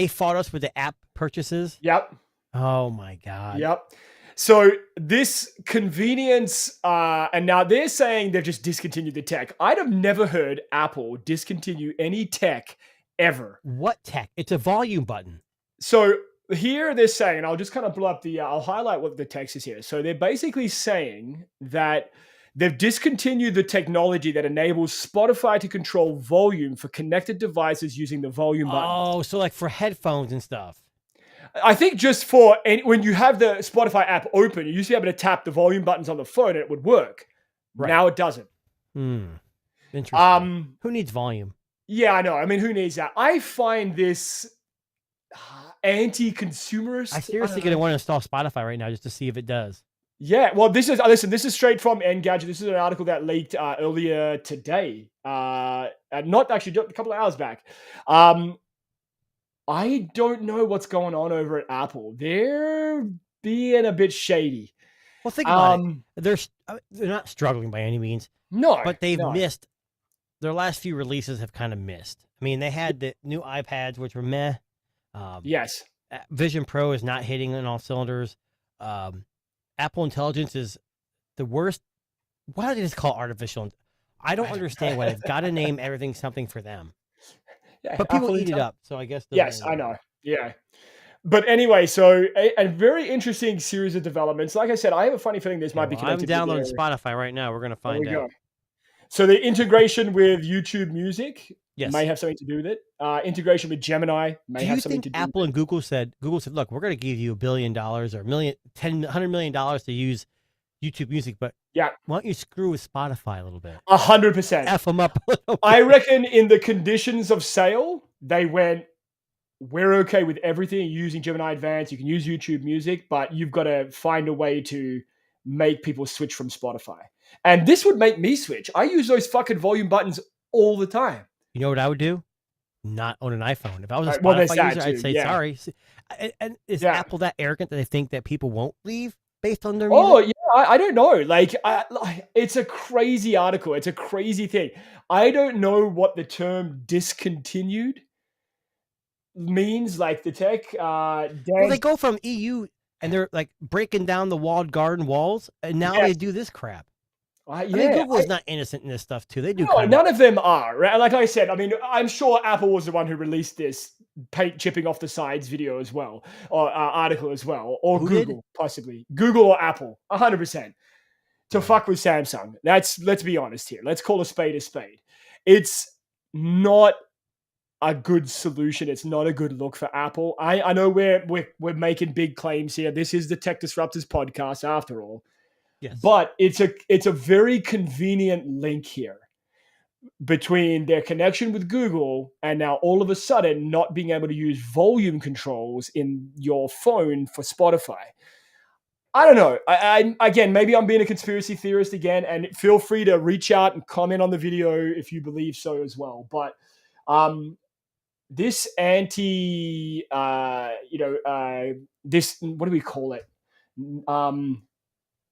fought us with the app purchases.
Yep.
Oh my God.
Yep. So this convenience, and now they're saying they've just discontinued the tech. I'd have never heard Apple discontinue any tech ever.
What tech? It's a volume button.
So here they're saying, and I'll just kind of pull up I'll highlight what the text is here. So they're basically saying that they've discontinued the technology that enables Spotify to control volume for connected devices using the volume button.
Oh, so like for headphones and stuff.
I think just for when you have the Spotify app open, you used to be able to tap the volume buttons on the phone and it would work. Right. Now it doesn't.
Interesting. Who needs volume?
Yeah, I know. I mean, who needs that? I find this anti-consumerist.
I seriously gonna want to install Spotify right now just to see if it does.
Yeah, well, this is straight from Engadget. This is an article that leaked earlier today. Not actually, a couple of hours back. I don't know what's going on over at Apple. They're being a bit shady.
Well, think about it. They're not struggling by any means.
No,
but they've missed. Their last few releases have kind of missed. I mean, they had the new iPads, which were meh.
Yes.
Vision Pro is not hitting on all cylinders. Apple Intelligence is the worst. Why do they just call artificial? I don't understand why they've got to name everything something for them.
Yeah,
but people eat it up, so I guess.
Yes, I know. Yeah. But anyway, so a very interesting series of developments. Like I said, I have a funny feeling this might be connected.
I'm downloading Spotify right now. We're going to find out.
So the integration with YouTube Music may have something to do with it. Integration with Gemini may have something to do with it.
Apple and Google said, look, we're going to give you $1 billion or $100 million to use YouTube Music, but why don't you screw with Spotify a little bit?
100%.
F them up a little bit.
I reckon in the conditions of sale, they went, we're okay with everything using Gemini Advanced. You can use YouTube Music, but you've got to find a way to make people switch from Spotify. And this would make me switch. I use those fucking volume buttons all the time.
You know what I would do? Not own an iPhone. If I was a Spotify user, I'd say sorry. And is Apple that arrogant that they think that people won't leave based on their music?
Oh, yeah. I don't know. Like, it's a crazy article. It's a crazy thing. I don't know what the term discontinued means, like the tech.
Well, they go from EU and they're like breaking down the walled garden walls, and now they do this crap. I mean, Google is not innocent in this stuff too. They do.
No, none of them are. Right? Like I said, I mean, I'm sure Apple was the one who released this paint chipping off the sides video as well, or article as well, or
Who
Google
did?
possibly. Google or Apple, 100%. To fuck with Samsung. Let's be honest here. Let's call a spade a spade. It's not a good solution. It's not a good look for Apple. I know we're making big claims here. This is the Tech Disruptors podcast after all.
Yes.
But it's a very convenient link here between their connection with Google and now all of a sudden not being able to use volume controls in your phone for Spotify. I don't know. I again, maybe I'm being a conspiracy theorist again, and feel free to reach out and comment on the video if you believe so as well. But this this, what do we call it?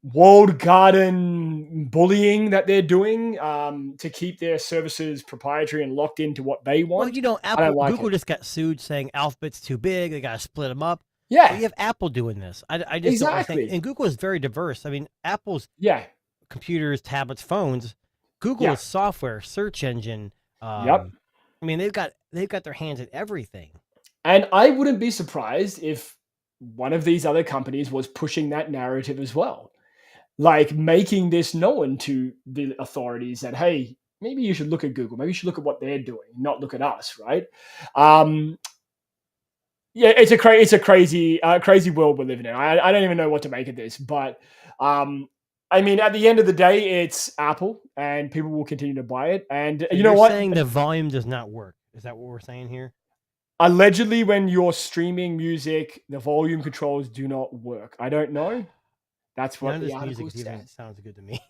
Walled garden bullying that they're doing to keep their services proprietary and locked into what they want.
Well, Google just got sued saying Alphabet's too big. They got to split them up.
Yeah.
So you have Apple doing this. I just don't think. And Google is very diverse. I mean, Apple's computers, tablets, phones. Google's software, search engine. I mean, they've got their hands in everything.
And I wouldn't be surprised if one of these other companies was pushing that narrative as well. Like making this known to the authorities that, hey, maybe you should look at Google. Maybe you should look at what they're doing, not look at us, right? It's a crazy world we're living in. I don't even know what to make of this, but I mean, at the end of the day, it's Apple, and people will continue to buy it. And you know what?
Saying the volume does not work. Is that what we're saying here?
Allegedly, when you're streaming music, the volume controls do not work. I don't know. That's what the article says.
Sounds good to me.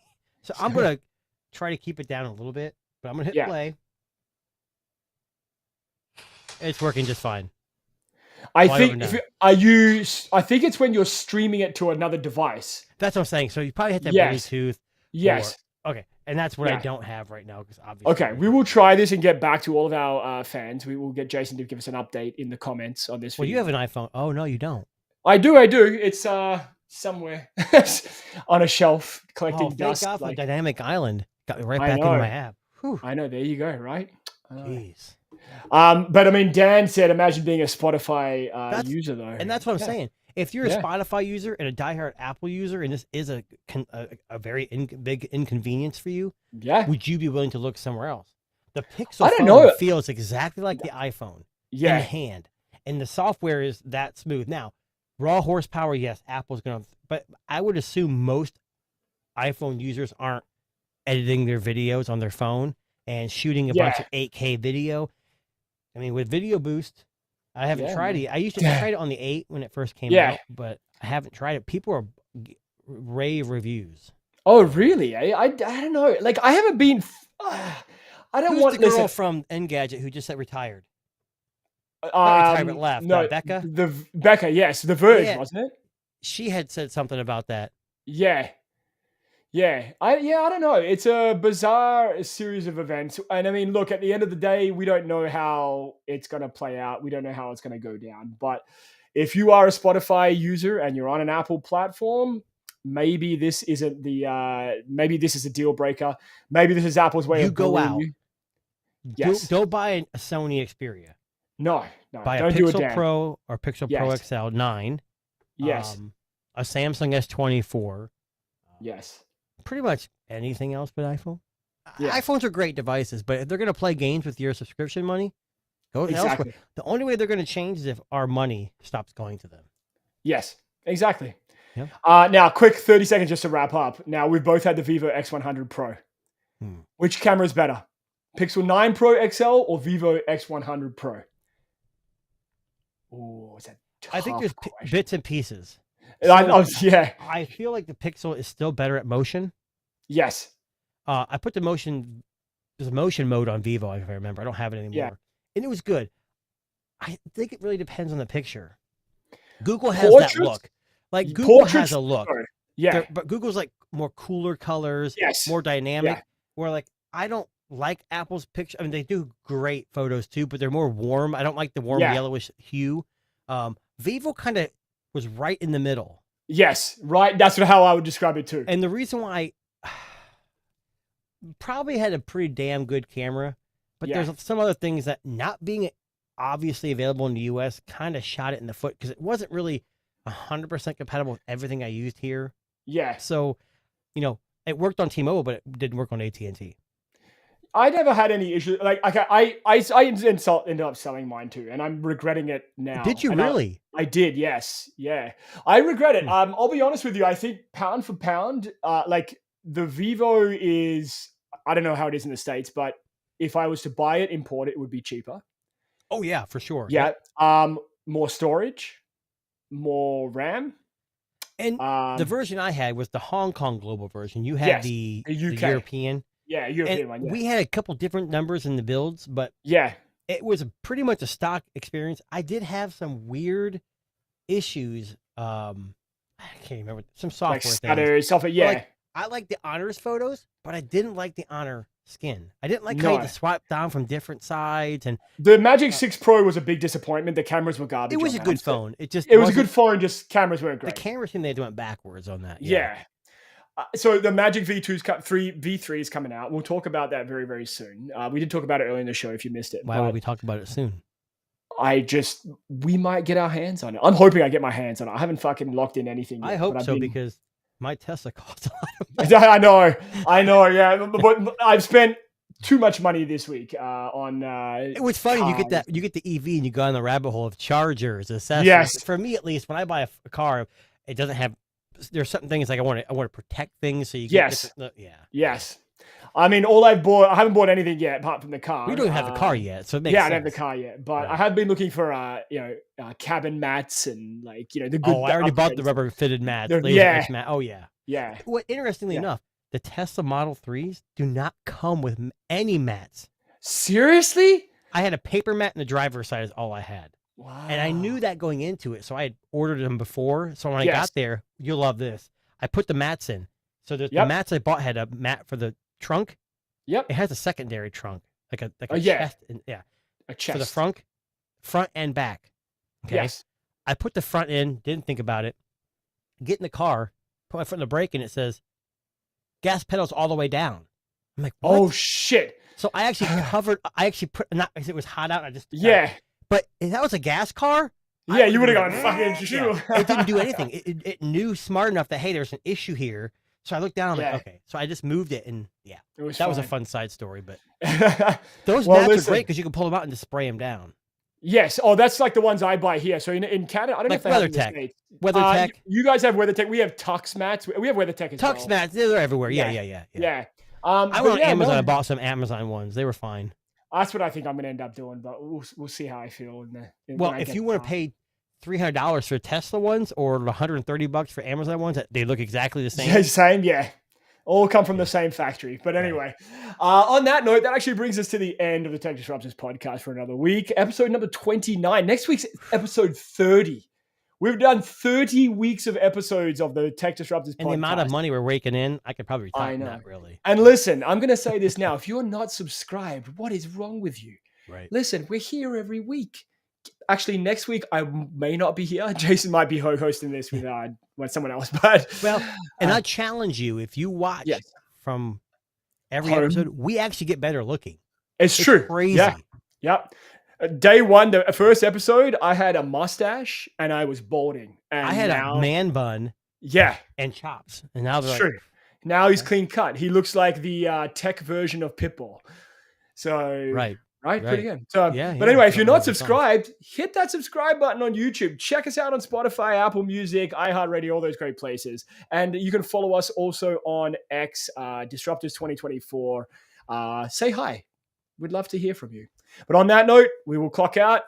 So I'm gonna try to keep it down a little bit, but I'm gonna hit play. It's working just fine.
I think it's when you're streaming it to another device.
That's what I'm saying. So you probably hit that Bluetooth.
Yes.
Okay, and that's what I don't have right now because obviously.
Okay, we will try this and get back to all of our fans. We will get Jason to give us an update in the comments on this video.
Well, you have an iPhone. Oh no, you don't.
I do. It's somewhere on a shelf collecting dust.
Thank God for Dynamic Island. Got me right back into my app. Whew.
I know. There you go. Right.
Jeez.
But I mean, Dan said, imagine being a Spotify user though.
And that's what I'm saying. If you're a Spotify user and a diehard Apple user, and this is a very big inconvenience for you, would you be willing to look somewhere else? The Pixel phone feels exactly like the iPhone in the hand, and the software is that smooth. Now, raw horsepower, yes, Apple's gonna, but I would assume most iPhone users aren't editing their videos on their phone and shooting a bunch of 8K video. I mean, with Video Boost, I haven't tried it. I used to try it on the 8 when it first came out, but I haven't tried it. People are rave reviews.
Oh, really? I don't know. Like, I haven't been. I don't want
the girl from Engadget who just retired. Retirement left.
No,
Becca.
Becca, yes, The Verge, wasn't it?
She had said something about that.
Yeah. I don't know. It's a bizarre series of events. And I mean, look, at the end of the day, we don't know how it's going to play out. We don't know how it's going to go down. But if you are a Spotify user and you're on an Apple platform, maybe this isn't maybe this is a deal breaker. Maybe this is Apple's way of
go out.
Yes.
Don't buy a Sony Xperia.
No.
Buy
don't
a Pixel Pro or Pixel Pro XL 9.
Yes.
A Samsung S24.
Yes.
Pretty much anything else but iPhone. iPhones are great devices, but if they're going to play games with your subscription money, go elsewhere. The only way they're going to change is if our money stops going to them.
Yes, exactly.
Yeah.
Now, quick 30 seconds just to wrap up. Now, we've both had the Vivo X100 Pro. Which camera is better? Pixel 9 Pro XL or Vivo X100 Pro? Oh, is that tough?
I think there's bits and pieces.
I
feel like the Pixel is still better at motion.
Yes.
I put there's a motion mode on Vivo, if I remember. I don't have it anymore.
Yeah.
And it was good. I think it really depends on the picture. Google has that look. Like Google has a look.
Yeah.
But Google's like more cooler colors, more dynamic. Where like I don't like Apple's picture. I mean, they do great photos too, but they're more warm. I don't like the warm yellowish hue. Vivo kind of was right in the middle.
Yes, right. That's how I would describe it too.
And the reason why probably had a pretty damn good camera, but there's some other things that not being obviously available in the US kind of shot it in the foot because it wasn't really 100% compatible with everything I used here.
Yeah.
So, it worked on T-Mobile, but it didn't work on AT&T.
I never had any issues. Like I ended up selling mine too, and I'm regretting it now.
Did you really?
I did. Yes. Yeah. I regret it. I'll be honest with you. I think pound for pound, like the Vivo is. I don't know how it is in the States, but if I was to buy it, import it, it would be cheaper.
Oh yeah, for sure.
Yeah. More storage, more RAM.
And the version I had was the Hong Kong global version. You had the European.
Yeah, European one. Yeah.
We had a couple different numbers in the builds, but it was pretty much a stock experience. I did have some weird issues. I can't remember some software
like stutter, software. Yeah,
like, I like the Honor's photos, but I didn't like the Honor skin. I didn't like how you had to swipe down from different sides. And
the Magic 6 Pro was a big disappointment. The cameras were garbage.
It was a good phone. It
was a good phone. Just cameras weren't great.
The camera thing they went backwards on that.
Yeah. So the Magic V3 is coming out. We'll talk about that very, very soon. We did talk about it earlier in the show if you missed it.
Why would we talk about it soon?
We might get our hands on it. I'm hoping I get my hands on it. I haven't fucking locked in anything yet.
I hope so because my Tesla costs a lot of money.
I know, yeah. But I've spent too much money this week on
it was funny. You get the EV and you go on the rabbit hole of chargers, accessories.
Yes.
For me at least, when I buy a car, it doesn't have there's certain things like I want to protect things so you get
Yes. I mean, I haven't bought anything yet apart from the car.
We don't have the car yet, so it makes sense.
I don't have the car yet, but I have been looking for cabin mats and the good.
Oh, I already bought the rubber fitted mats. Mat. Oh yeah.
Yeah.
What interestingly enough, the Tesla Model 3s do not come with any mats.
Seriously?
I had a paper mat and the driver's side is all I had.
Wow.
And I knew that going into it, so I had ordered them before. So when I got there, you'll love this. I put the mats in. So the mats I bought had a mat for the trunk.
Yep.
It has a secondary trunk, like a
chest.
A chest for the front and back. Okay.
Yes.
I put the front in, didn't think about it. Get in the car, put my foot in the brake, and it says gas pedals all the way down. I'm like, what?
Oh shit!
So I actually put not because it was hot out. I just But if that was a gas car,
you would have gone fucking shoot.
It didn't do anything. It knew smart enough that hey, there's an issue here. So I looked down. I'm like, okay. So I just moved it, and that was a fun side story. But those mats are great because you can pull them out and just spray them down.
Yes. Oh, that's like the ones I buy here. So in Canada, I don't know if they have in the States.
WeatherTech.
You guys have WeatherTech. We have Tux mats. We have WeatherTech as well.
Tux mats, they're everywhere. Yeah. I went on Amazon. I bought some Amazon ones. They were fine.
That's what I think I'm going to end up doing, but we'll see how I feel.
Well, if you want to pay $300 for Tesla ones or $130 for Amazon ones, they look exactly the same.
Same, yeah. All come from the same factory. But anyway, on that note, that actually brings us to the end of the Tech Disruptors podcast for another week. Episode number 29. Next week's episode 30. We've done 30 weeks of episodes of the Tech Disruptors podcast.
And the amount of money we're raking in, I could probably retire that, really.
And listen, I'm going to say this now. If you're not subscribed, what is wrong with you?
Right.
Listen, we're here every week. Actually, next week, I may not be here. Jason might be hosting this with someone else. But
and I challenge you, if you watch from every episode, we actually get better looking.
It's true.
Crazy.
Yeah. Yep. Day one, the first episode, I had a mustache and I was balding. And
I had a man bun.
Yeah.
And chops. And now they're
true. Now he's clean cut. He looks like the tech version of Pitbull. So
right.
Pretty good. So, but anyway, if you're not subscribed, hit that subscribe button on YouTube. Check us out on Spotify, Apple Music, iHeartRadio, all those great places. And you can follow us also on X, Disruptors 2024. Say hi. We'd love to hear from you. But on that note, we will clock out.